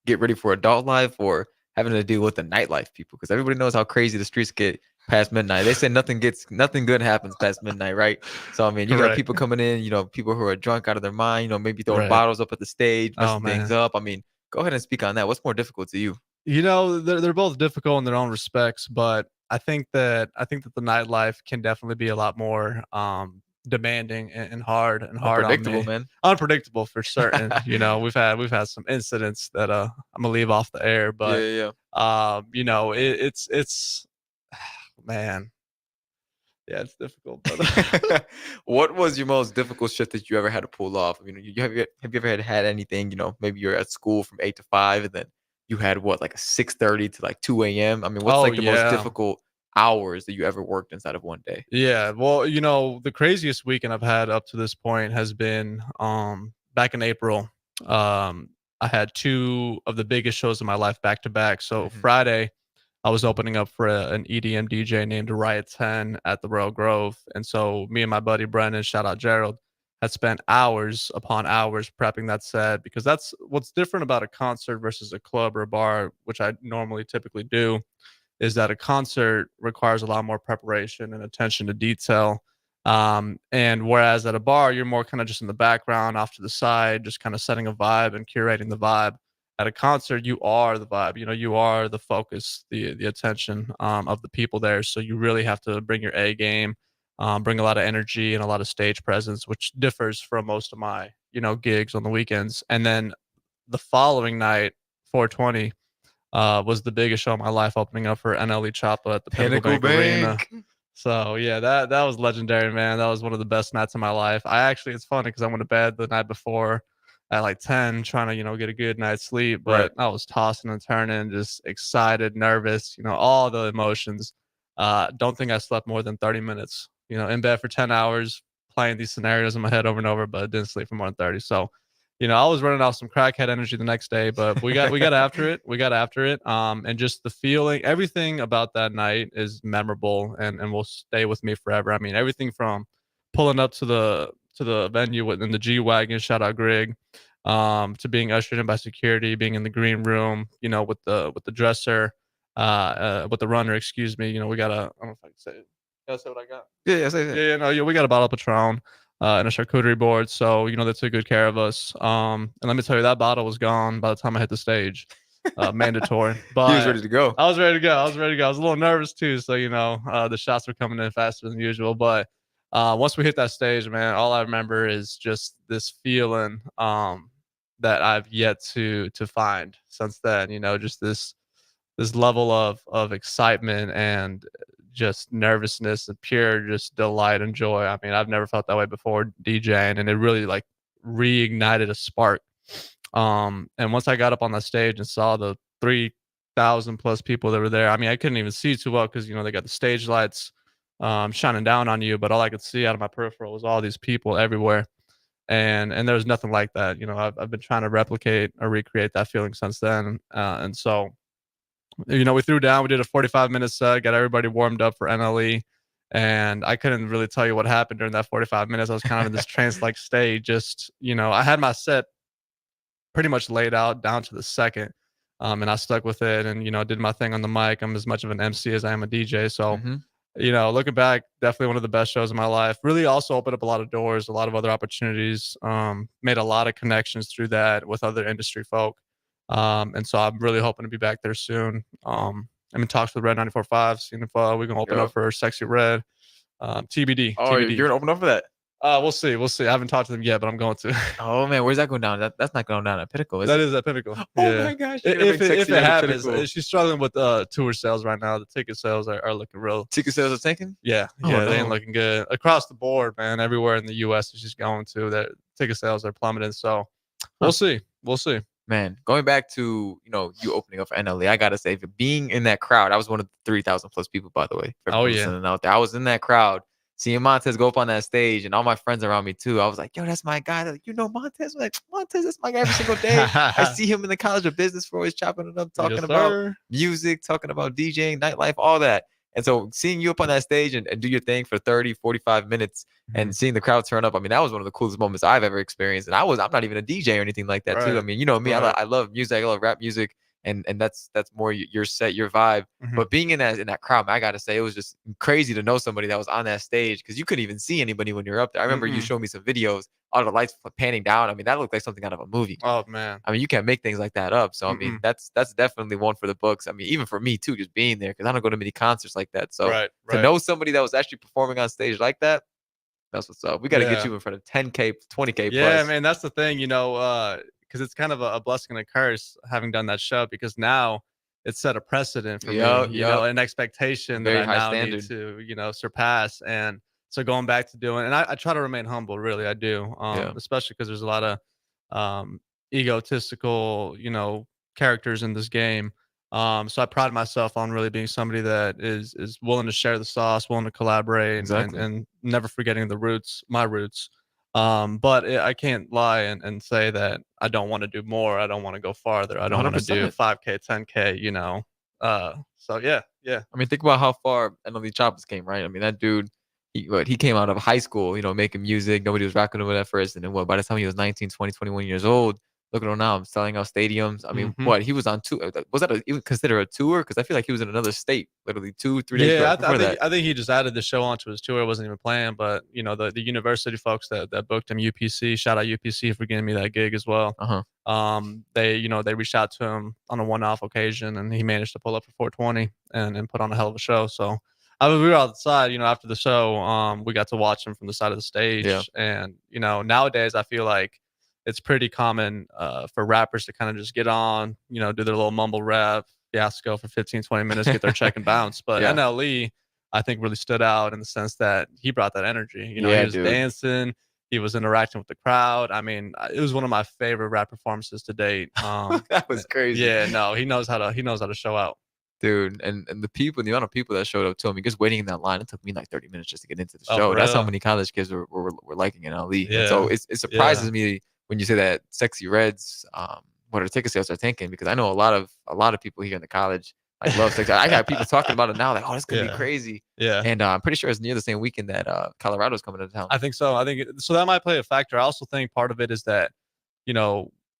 get ready for adult life, or having to deal with the nightlife people? Because everybody knows how crazy the streets get past midnight. They say nothing good happens past midnight, right? So I mean, you got people coming in, people who are drunk out of their mind, maybe throwing bottles up at the stage, messing things up. I mean, go ahead and speak on that. What's more difficult to you? They're both difficult in their own respects, but I think that the nightlife can definitely be a lot more demanding and hard Unpredictable, on me. Man. Unpredictable for certain. We've had some incidents that I'm gonna leave off the air, but it's man. Yeah, it's difficult. But what was your most difficult shift that you ever had to pull off? Have you ever had anything, maybe you're at school from 8 to 5 and then you had like a 6:30 to like 2 a.m. I mean, what's the most difficult hours that you ever worked inside of one day? Yeah, well, the craziest weekend I've had up to this point has been back in April. I had two of the biggest shows of my life back to back. So Friday, I was opening up for an EDM DJ named Riot 10 at the Royal Grove. And so me and my buddy Brennan, shout out Gerald, had spent hours upon hours prepping that set, because that's what's different about a concert versus a club or a bar, which I normally typically do, is that a concert requires a lot more preparation and attention to detail. And whereas at a bar, you're more kind of just in the background, off to the side, just kind of setting a vibe and curating the vibe. At a concert, you are the vibe, you are the focus, the attention of the people there. So you really have to bring your A game, bring a lot of energy and a lot of stage presence, which differs from most of my, gigs on the weekends. And then the following night, 420, was the biggest show of my life, opening up for NLE Choppa at the Pinnacle Bank Arena. So yeah, that was legendary, man. That was one of the best nights of my life. It's funny because I went to bed the night before at like 10, trying to, get a good night's sleep, but I was tossing and turning, just excited, nervous, all the emotions. Don't think I slept more than 30 minutes, in bed for 10 hours, playing these scenarios in my head over and over, but didn't sleep for more than 30. So, I was running off some crackhead energy the next day, but we got after it. We got after it. And just the feeling, everything about that night is memorable and will stay with me forever. I mean, everything from pulling up to the venue in the G-Wagon, shout out Greg, to being ushered in by security, being in the green room, with the dresser, with the runner, excuse me. We got I don't know if I can say it. Can I say what I got? Yeah, say it. Yeah, we got a bottle of Patron and a charcuterie board, so they took good care of us. And let me tell you, that bottle was gone by the time I hit the stage. Mandatory. But He was ready to go. I was ready to go. I was a little nervous too, so the shots were coming in faster than usual. But once we hit that stage, man, all I remember is just this feeling that I've yet to find since then. Just this level of excitement and just nervousness and pure just delight and joy. I mean, I've never felt that way before DJing, and it really like reignited a spark. And once I got up on that stage and saw the 3,000 plus people that were there, I mean, I couldn't even see too well because they got the stage lights shining down on you, but all I could see out of my peripheral was all these people everywhere. And there was nothing like that. I've been trying to replicate or recreate that feeling since then. And so, we threw down, we did a 45-minute set, got everybody warmed up for NLE. And I couldn't really tell you what happened during that 45 minutes. I was kind of in this trance-like state. Just, I had my set pretty much laid out down to the second. And I stuck with it and, did my thing on the mic. I'm as much of an MC as I am a DJ. So, looking back, definitely one of the best shows of my life. Really also opened up a lot of doors, a lot of other opportunities, made a lot of connections through that with other industry folk. And so I'm really hoping to be back there soon. I'm in talks with Red 94.5, seeing if we can open up for Sexy Red. TBD. Oh, TBD. you're gonna open up for that? We'll see. I haven't talked to them yet, but I'm going to. Oh man, where's that going down? That's not going down at Pinnacle, is it? That is at Pinnacle. Oh my gosh. If it happens, she's struggling with tour sales right now. The ticket sales are looking real. Ticket sales are tanking? Yeah, they ain't looking good. Across the board, man. Everywhere in the US she's going to, that ticket sales are plummeting. So we'll see. Man, going back to you opening up for NLE, I gotta say, being in that crowd, I was one of the 3,000 plus people, by the way. Oh yeah, out there, I was in that crowd, seeing Montez go up on that stage, and all my friends around me too. I was like, "Yo, that's my guy." They're like, Montez? I'm like, Montez, that's my guy every single day. I see him in the College of Business for always chopping it up, talking about music, talking about DJing, nightlife, all that. And so seeing you up on that stage and do your thing for 30, 45 minutes and seeing the crowd turn up, I mean, that was one of the coolest moments I've ever experienced. And I'm not even a DJ or anything like that too. I mean, you know me, I love music, I love rap music. And that's more your set, your vibe. But being in that crowd, I gotta say, it was just crazy to know somebody that was on that stage because you couldn't even see anybody when you're up there. I remember you showed me some videos, all the lights panning down. I mean, that looked like something out of a movie. Oh man. I mean, you can't make things like that up. So I mean, that's definitely one for the books. I mean, even for me too, just being there because I don't go to many concerts like that. So to know somebody that was actually performing on stage like that, that's what's up. We got to get you in front of 10K, 20K plus. Yeah, man, that's the thing. Because it's kind of a blessing and a curse having done that show because now it's set a precedent for me, an expectation that I now need to, surpass. And so going back to doing, and I try to remain humble, really, I do, especially because there's a lot of egotistical, characters in this game. So I pride myself on really being somebody that is willing to share the sauce, willing to collaborate, and never forgetting my roots. But I can't lie and say that I don't want to do more. I don't want to go farther. I don't want to do 5K, 10K, So yeah. I mean, think about how far NLE Choppers came, right? I mean, that dude, he came out of high school, making music. Nobody was rocking with it at first. And then by the time he was 19, 20, 21 years old, look at him now. I'm selling out stadiums. I mean, he was on tour. Was that even considered a tour? Because I feel like he was in another state, literally 2-3 days. Yeah, I think he just added the show onto his tour. It wasn't even planned, but the university folks that booked him, UPC, shout out UPC for giving me that gig as well. They reached out to him on a one-off occasion, and he managed to pull up for 420 and put on a hell of a show. So we were outside, after the show. We got to watch him from the side of the stage, and nowadays I feel like it's pretty common for rappers to kind of just get on, do their little mumble rap fiasco for 15, 20 minutes, get their check and bounce. But NLE, I think, really stood out in the sense that he brought that energy. He was dancing, he was interacting with the crowd. I mean, it was one of my favorite rap performances to date. That was crazy. Yeah, no, he knows how to show out. Dude, and the amount of people that showed up to him, just waiting in that line, it took me like 30 minutes just to get into the show. That's how many college kids were liking NLE. Yeah. And so it surprises me when you say that Sexy Reds, what our ticket sales are tanking, because I know a lot of people here in the college love Sexy. I got people talking about it now, like, oh, this could be crazy. Yeah. And I'm pretty sure it's near the same weekend that Colorado's coming to town. I think so. So that might play a factor. I also think part of it is that,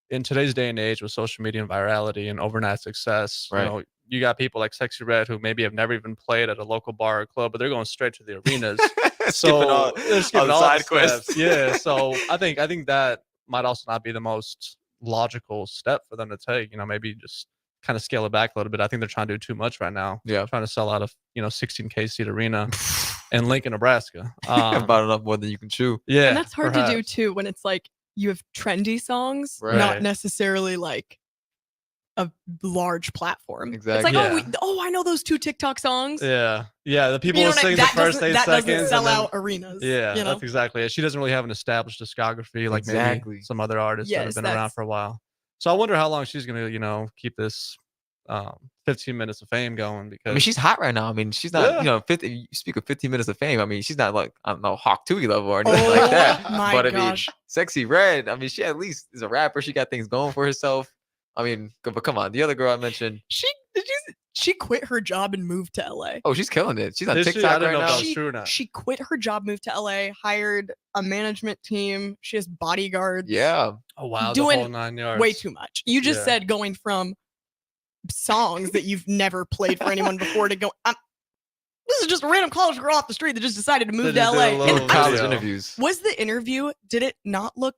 in today's day and age with social media and virality and overnight success, Right. you got people like Sexy Red who maybe have never even played at a local bar or club, but they're going straight to the arenas. So they're skipping all the steps. Yeah. So I think that might also not be the most logical step for them to take. Maybe just kind of scale it back a little bit. I think they're trying to do too much right now. Yeah. Trying to sell out of 16K seat arena in Lincoln, Nebraska. About enough more than you can chew. Yeah. And that's hard to do too when it's like you have trendy songs, Right. not necessarily like a large platform. Exactly. It's like, I know those 2 TikTok songs. Yeah. The people You know who what I- sing the that first doesn't- 8 that seconds. doesn't sell and then- out arenas. Yeah, you know? that's exactly it. She doesn't really have an established discography like Exactly. maybe some other artists that Yes, have been around that's- for a while. So I wonder how long she's gonna, keep this 15 minutes of fame going, because I mean, she's hot right now. I mean, she's not, 50. You speak of 15 minutes of fame. I mean, she's not like, I don't know, Hawk Tuohy level or anything like that. my But gosh. I mean, Sexy Red, I mean, she at least is a rapper. She got things going for herself. I mean, but come on. The other girl I mentioned, She quit her job and moved to LA. oh, she's killing it. She's on Is she? I TikTok didn't right know if now. that was true or not. She quit her job, moved to LA, hired a management team. She has bodyguards. Yeah. Oh wow, doing the whole 9 yards. way too much. You just Yeah. said going from songs that you've never played for anyone before to go. This is just a random college girl off the street that just decided to move They to just LA. did a little And College video. interviews. was the interview? Did it not look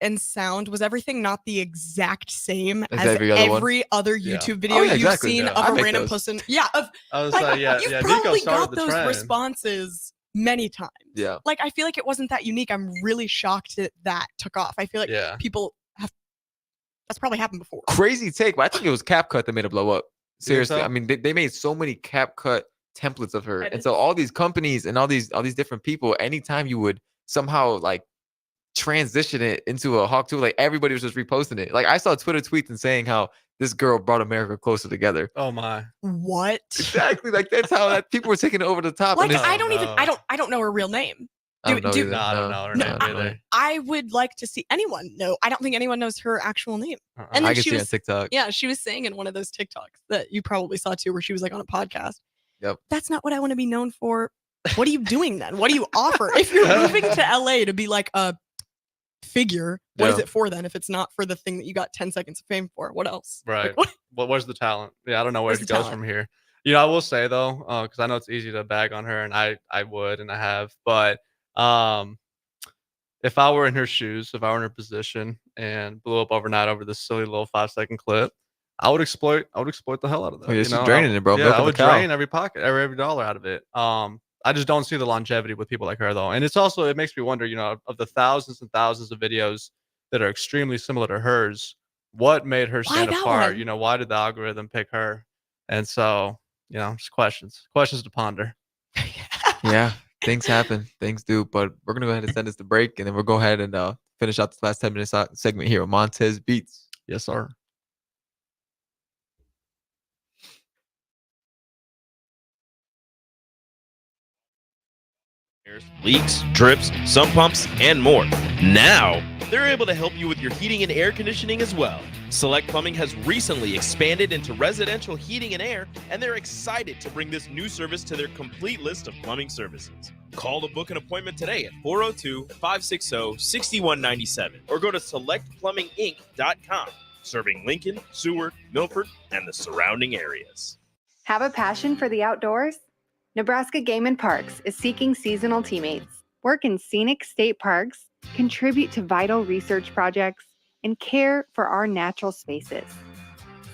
and sound? Was everything not the exact same As as every other one? every other Yeah. YouTube video Oh, yeah, you've exactly. seen Yeah. of I a make random those. person? Yeah, I was like, like, you've Niko probably started got the those trend. responses many times. Yeah. Like, I feel like it wasn't that unique. I'm really shocked that took off. I feel like Yeah. people have. That's probably happened before. Crazy take, but I think it was CapCut that made it blow up. Seriously. so? I mean, they made so many CapCut templates of her. And Edits. so all these companies and all these different people, anytime you would somehow like transition it into a Hawk Tuohy, like everybody was just reposting it. Like I saw Twitter tweets and saying how this girl brought America closer together. Oh my. What? Exactly. Like that's how that people were taking it over the top. Like, and it's, I don't even. no. I don't know her real name. I don't know do- either. No, I don't know her No, name I don't either. know. I would like to see anyone know. I don't think anyone knows her actual name. Uh-uh. And I then can she see it on was, TikTok. yeah, she was saying in one of those TikToks that you probably saw too, where she was like on a podcast. Yep. That's not what I want to be known for. What are you doing then? What do you offer? If you're moving to LA to be like a figure, what is Yeah. it for then? If it's not for the thing that you got 10 seconds of fame for, what else? Right. Like, what? Where's the talent? Yeah, I don't know where Where's it the goes talent? from here. I will say though, because I know it's easy to bag on her, and I would, and I have, but if I were in her shoes, if I were in her position and blew up overnight over this silly little 5-second clip, I would exploit the hell out of that. Oh, yeah, you she's know? draining it, bro. Yeah, Milking I the would cow. drain every pocket, every dollar out of it. I just don't see the longevity with people like her though, and it makes me wonder, of the thousands and thousands of videos that are extremely similar to hers, what made her stand that apart? one? Why did the algorithm pick her? And so, just questions to ponder. Yeah, things happen, things do. But we're gonna go ahead and send this to break, and then we'll go ahead and finish out this last 10 minutes segment here on Montez Beats. Yes, sir. Leaks, drips, sump pumps, and more. Now, they're able to help you with your heating and air conditioning as well. Select Plumbing has recently expanded into residential heating and air, and they're excited to bring this new service to their complete list of plumbing services. Call to book an appointment today at 402-560-6197 or go to selectplumbinginc.com, serving Lincoln, Seward, Milford, and the surrounding areas. Have a passion for the outdoors? Nebraska Game and Parks is seeking seasonal teammates, work in scenic state parks, contribute to vital research projects, and care for our natural spaces.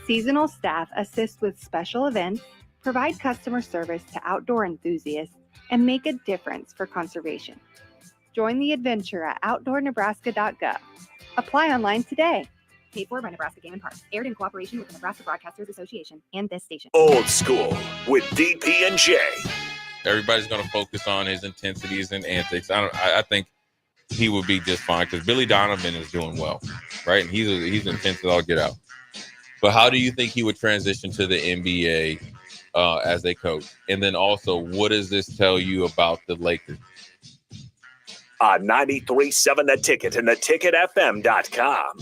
Seasonal staff assist with special events, provide customer service to outdoor enthusiasts, and make a difference for conservation. Join the adventure at outdoornebraska.gov. Apply online today. Paid for by Nebraska Game and Parks. Aired in cooperation with the Nebraska Broadcasters Association and this station. Old School with DP and J. Everybody's going to focus on his intensities and antics. I think he would be just fine because Billy Donovan is doing well, right? And he's intense as all get out. But how do you think he would transition to the NBA as a coach? And then also, what does this tell you about the Lakers? On 93.7 The Ticket and theticketfm.com.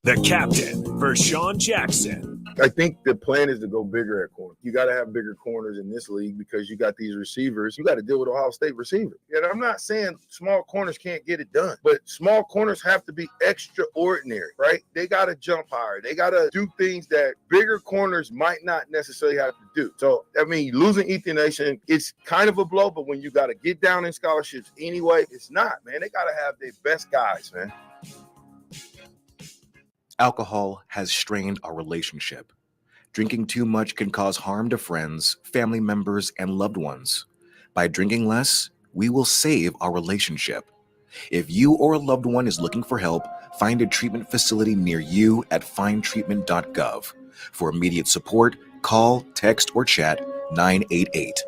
The captain, Vershawn Jackson. I think the plan is to go bigger at corner. You got to have bigger corners in this league because you got these receivers. You got to deal with Ohio State receivers. And I'm not saying small corners can't get it done, but small corners have to be extraordinary, right? They got to jump higher. They got to do things that bigger corners might not necessarily have to do. So, I mean, losing Ethan Nation, it's kind of a blow, but when you got to get down in scholarships anyway, it's not, man. They got to have their best guys, man. Alcohol has strained our relationship. Drinking too much can cause harm to friends, family members, and loved ones. By drinking less, we will save our relationship. If you or a loved one is looking for help, find a treatment facility near you at findtreatment.gov. For immediate support, call, text, or chat 988.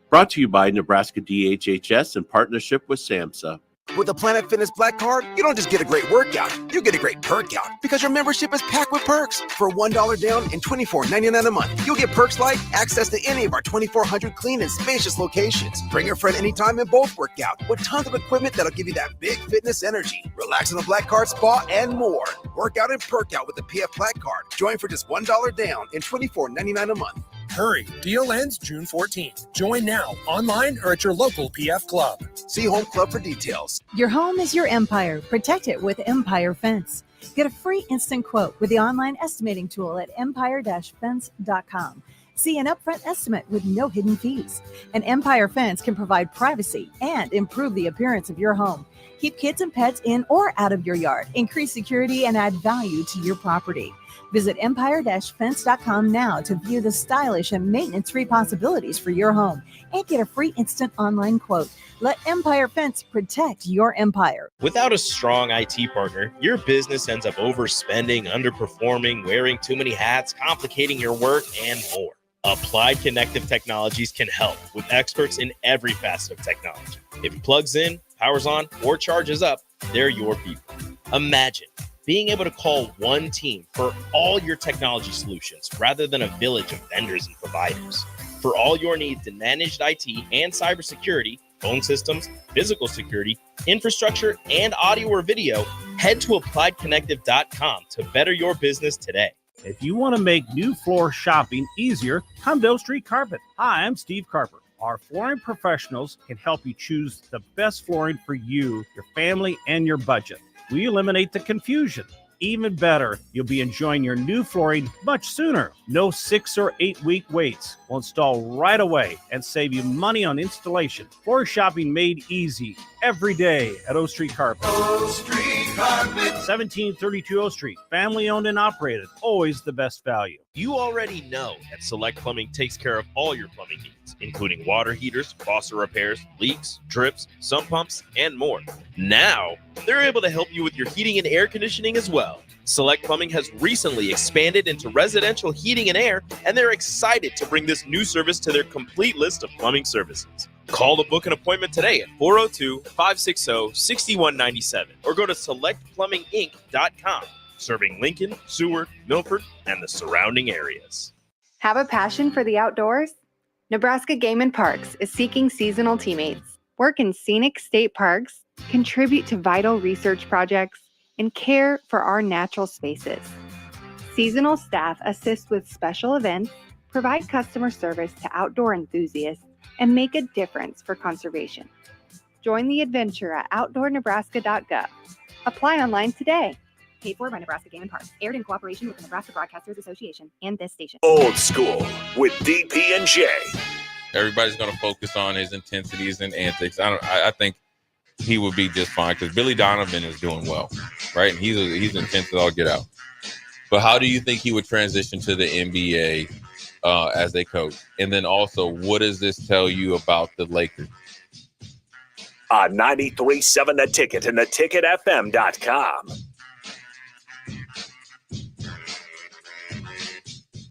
Brought to you by Nebraska DHHS in partnership with SAMHSA. With the Planet Fitness Black Card, you don't just get a great workout, you get a great perk out because your membership is packed with perks. For $1 down and $24.99 a month, you'll get perks like access to any of our 2,400 clean and spacious locations. Bring a friend anytime and both work out with tons of equipment that'll give you that big fitness energy. Relax in the Black Card spa and more. Work out and perk out with the PF Black Card. Join for just $1 down and $24.99 a month. Hurry, deal ends June 14th. Join now, online or at your local PF Club. See Home Club for details. Your home is your empire. Protect it with Empire Fence. Get a free instant quote with the online estimating tool at empire-fence.com. See an upfront estimate with no hidden fees. An Empire Fence can provide privacy and improve the appearance of your home. Keep kids and pets in or out of your yard. Increase security and add value to your property. Visit empire-fence.com now to view the stylish and maintenance-free possibilities for your home and get a free instant online quote. Let Empire Fence protect your empire. Without a strong IT partner, your business ends up overspending, underperforming, wearing too many hats, complicating your work, and more. Applied Connective Technologies can help with experts in every facet of technology. If it plugs in, powers on, or charges up, they're your people. Imagine being able to call one team for all your technology solutions rather than a village of vendors and providers. For all your needs in managed IT and cybersecurity, phone systems, physical security, infrastructure, and audio or video, head to appliedconnective.com to better your business today. If you want to make new floor shopping easier, come to Oak Street Carpet. Hi, I'm Steve Carper. Our flooring professionals can help you choose the best flooring for you, your family, and your budget. We eliminate the confusion. Even better, you'll be enjoying your new flooring much sooner. No 6 or 8 week waits. We'll install right away and save you money on installation. Floor shopping made easy every day at O Street Carpet. O Street Carpet. 1732 O Street. Family owned and operated. Always the best value. You already know that Select Plumbing takes care of all your plumbing needs, including water heaters, faucet repairs, leaks, drips, sump pumps, and more. Now, they're able to help you with your heating and air conditioning as well. Select Plumbing has recently expanded into residential heating and air, and they're excited to bring this new service to their complete list of plumbing services. Call to book an appointment today at 402-560-6197 or go to selectplumbinginc.com. Serving Lincoln, Seward, Milford, and the surrounding areas. Have a passion for the outdoors? Nebraska Game and Parks is seeking seasonal teammates. Work in scenic state parks, contribute to vital research projects, and care for our natural spaces. Seasonal staff assist with special events, provide customer service to outdoor enthusiasts, and make a difference for conservation. Join the adventure at outdoornebraska.gov. Apply online today. Paid for by Nebraska Game and Parks. Aired in cooperation with the Nebraska Broadcasters Association and this station. Old School with DP and J. Everybody's going to focus on his intensities and antics. I think he would be just fine because Billy Donovan is doing well, right? And he's intense as all get out. But how do you think he would transition to the NBA as a coach? And then also, what does this tell you about the Lakers? 93.7 The Ticket and theticketfm.com.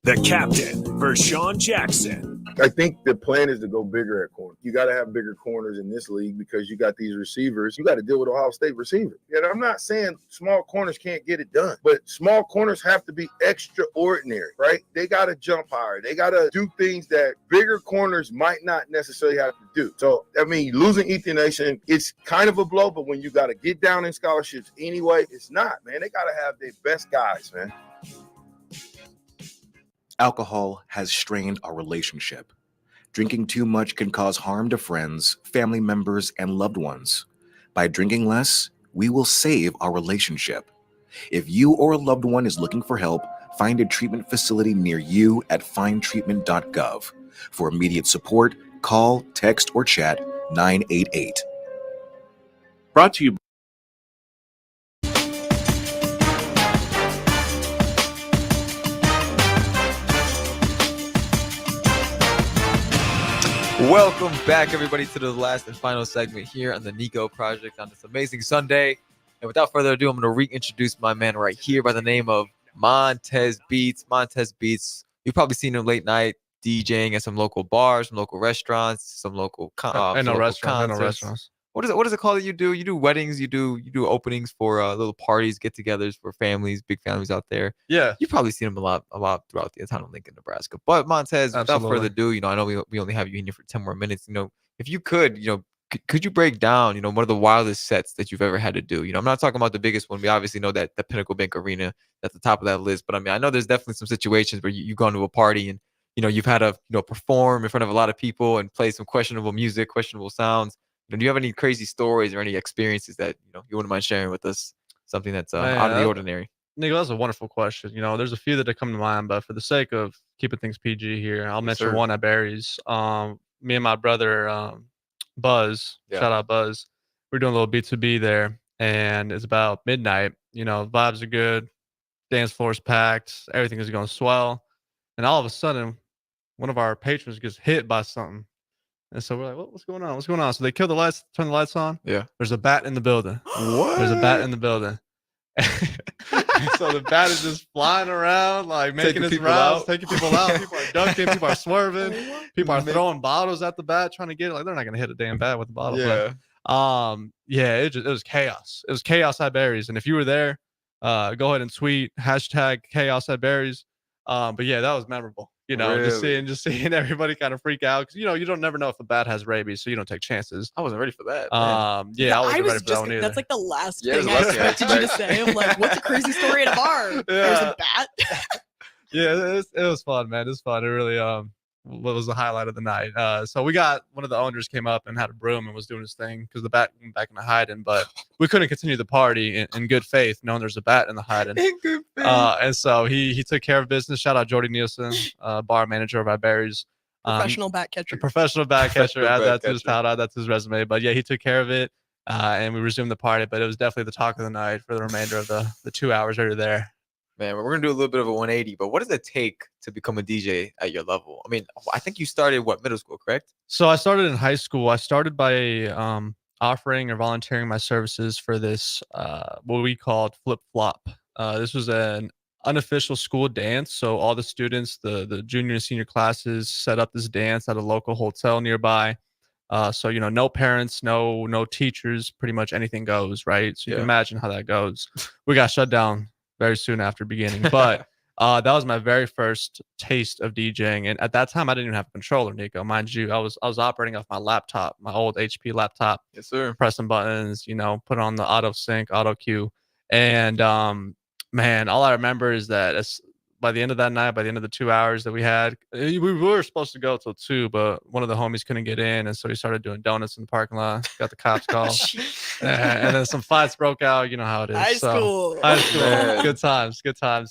The captain, Vershawn Jackson. I think the plan is to go bigger at corner. You got to have bigger corners in this league because you got these receivers. You got to deal with Ohio State receivers. And I'm not saying small corners can't get it done, but small corners have to be extraordinary, right? They got to jump higher. They got to do things that bigger corners might not necessarily have to do. So, I mean, losing Ethan Nation, it's kind of a blow, but when you got to get down in scholarships anyway, it's not, man. They got to have their best guys, man. Alcohol has strained our relationship. Drinking too much can cause harm to friends, family members, and loved ones. By drinking less, we will save our relationship. If you or a loved one is looking for help, find a treatment facility near you at findtreatment.gov. For immediate support, call, text, or chat 988. Brought to you. Welcome back, everybody, to the last and final segment here on the Niko Project on this amazing Sunday. And without further ado, I'm going to reintroduce my man right here by the name of Montez Beats. Montez Beats, you've probably seen him late night DJing at some local bars, some local restaurants, some local restaurants. What is it called that you do? You do weddings, you do openings for little parties, get-togethers for families, big families out there. Yeah. You've probably seen him a lot throughout the town of Lincoln, Nebraska. But Montez, without further ado, I know we only have you in here for 10 more minutes. If you could, could you break down, one of the wildest sets that you've ever had to do? I'm not talking about the biggest one. We obviously know that the Pinnacle Bank Arena at the top of that list. But I mean, I know there's definitely some situations where you've gone to a party and, you've had to, perform in front of a lot of people and play some questionable music, questionable sounds. Do you have any crazy stories or any experiences that you wouldn't mind sharing with us? Something that's out of the ordinary. Niko, that's a wonderful question. There's a few that come to mind, but for the sake of keeping things PG here, I'll mention one at Barry's. Me and my brother, Buzz, shout out Buzz. We're doing a little B2B there, and it's about midnight. Vibes are good, dance floor's packed, everything is going swell, and all of a sudden, one of our patrons gets hit by something. And so we're like, what's going on? What's going on? So they kill the lights, turn the lights on. Yeah. There's a bat in the building. What? There's a bat in the building. So the bat is just flying around, like making its rounds, taking people out. People are ducking, people are swerving, people are throwing bottles at the bat, trying to get it. Like, they're not gonna hit a damn bat with a bottle. Yeah. But, it was chaos. It was chaos at Barry's. And if you were there, go ahead and tweet #chaos at Barry's. But yeah, that was memorable. Really? just seeing everybody kind of freak out because you don't never know if a bat has rabies, so you don't take chances. I wasn't ready for that. I wasn't ready for that one either. That's like the last Yeah, thing I expected you to say. I'm like, what's a crazy story at a bar? There's a bat. Yeah, it was fun, man. It was fun. It really was the highlight of the night. So we got one of the owners came up and had a broom and was doing his thing because the bat went back in the hiding, but we couldn't continue the party in good faith, knowing there's a bat in the hiding. In good faith. And so he took care of business. Shout out Jordy Nielsen, bar manager of our Barry's. Professional bat catcher. Professional bat catcher. Add that to his title. Add that to his resume. But yeah, he took care of it, and we resumed the party. But it was definitely the talk of the night for the remainder of the 2 hours we were there. Man, we're gonna do a little bit of a 180, but what does it take to become a DJ at your level? I mean, I think you started middle school, correct? So I started in high school. I started by offering or volunteering my services for this what we called Flip Flop. This was an unofficial school dance. So all the students, the junior and senior classes, set up this dance at a local hotel nearby. So no parents, no teachers, pretty much anything goes, right? So you can imagine how that goes. We got shut down very soon after beginning, but that was my very first taste of DJing. And at that time, I didn't even have a controller, Niko. Mind you, I was operating off my laptop, my old HP laptop. Yes, sir. Pressing buttons, put on the auto sync, auto cue. And man, all I remember is that by the end of that night, by the end of the 2 hours that we had, we were supposed to go till 2, but one of the homies couldn't get in. And so he started doing donuts in the parking lot, got the cops called. And then some fights broke out. You know how it is. High school. Good times.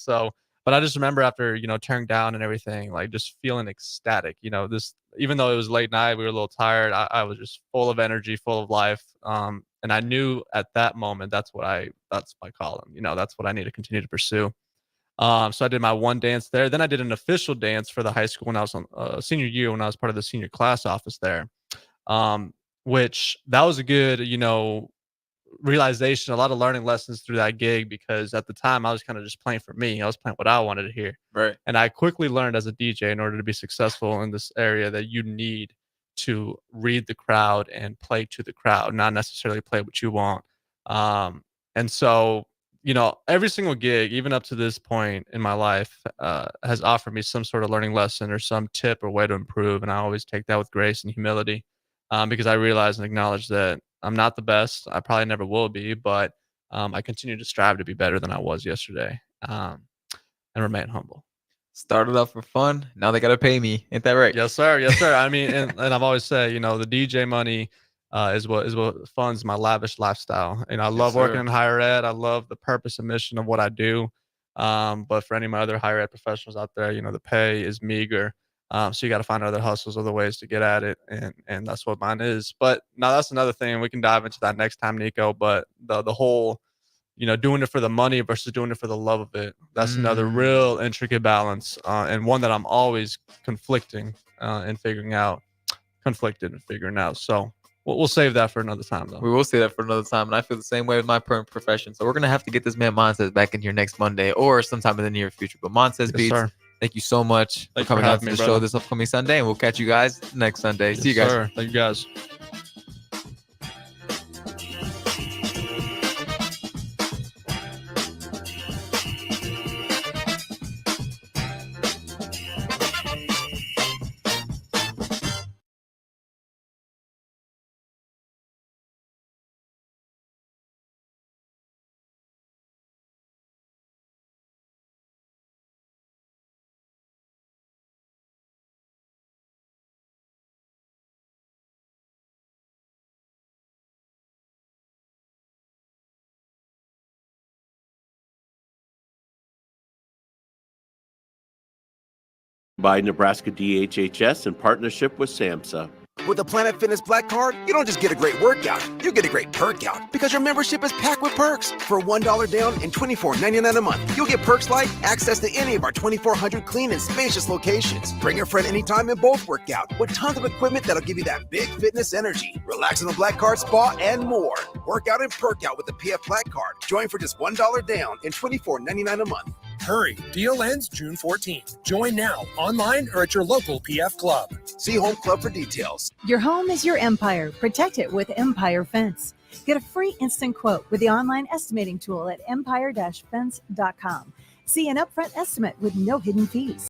So, but I just remember after, tearing down and everything, like just feeling ecstatic, even though it was late night, we were a little tired. I was just full of energy, full of life. And I knew at that moment, that's my calling. That's what I need to continue to pursue. So I did my one dance there. Then I did an official dance for the high school when I was on senior year, when I was part of the senior class office there, which that was a good, realization, a lot of learning lessons through that gig, because at the time I was kind of just playing for me. I was playing what I wanted to hear. Right. And I quickly learned as a DJ, in order to be successful in this area, that you need to read the crowd and play to the crowd, not necessarily play what you want. And so, every single gig, even up to this point in my life, has offered me some sort of learning lesson or some tip or way to improve. And I always take that with grace and humility, because I realize and acknowledge that I'm not the best. I probably never will be, but I continue to strive to be better than I was yesterday, and remain humble. Started off for fun. Now they got to pay me. Ain't that right? Yes, sir. Yes, sir. I mean, and I've always said, the DJ money is what funds my lavish lifestyle. And I love working sir. in higher ed. I love the purpose and mission of what I do. But for any of my other higher ed professionals out there, the pay is meager. So you got to find other hustles, other ways to get at it, and that's what mine is. But now that's another thing. We can dive into that next time, Niko. But the whole, doing it for the money versus doing it for the love of it. That's another real intricate balance, and one that I'm always conflicted and figuring out. So we'll save that for another time, though. We will say that for another time. And I feel the same way with my current profession. So we're going to have to get this man Montez back in here next Monday or sometime in the near future. But Montez Beats, sir. Thank you so much Thanks for coming for out to having the me, show brother. this upcoming Sunday. And we'll catch you guys next Sunday. See you guys. Sir. Thank you, guys. By Nebraska DHHS in partnership with SAMHSA. With a Planet Fitness Black Card, you don't just get a great workout, you get a great perk out because your membership is packed with perks. For $1 down and $24.99 a month, you'll get perks like access to any of our 2,400 clean and spacious locations. Bring a friend anytime and both work out with tons of equipment that'll give you that big fitness energy. Relax in the Black Card spa and more. Work out and perk out with the PF Black Card. Join for just $1 down and $24.99 a month. Hurry, deal ends June 14th. Join now, online or at your local PF Club. See Home Club for details. Your home is your empire. Protect it with Empire Fence. Get a free instant quote with the online estimating tool at empire-fence.com. See an upfront estimate with no hidden fees.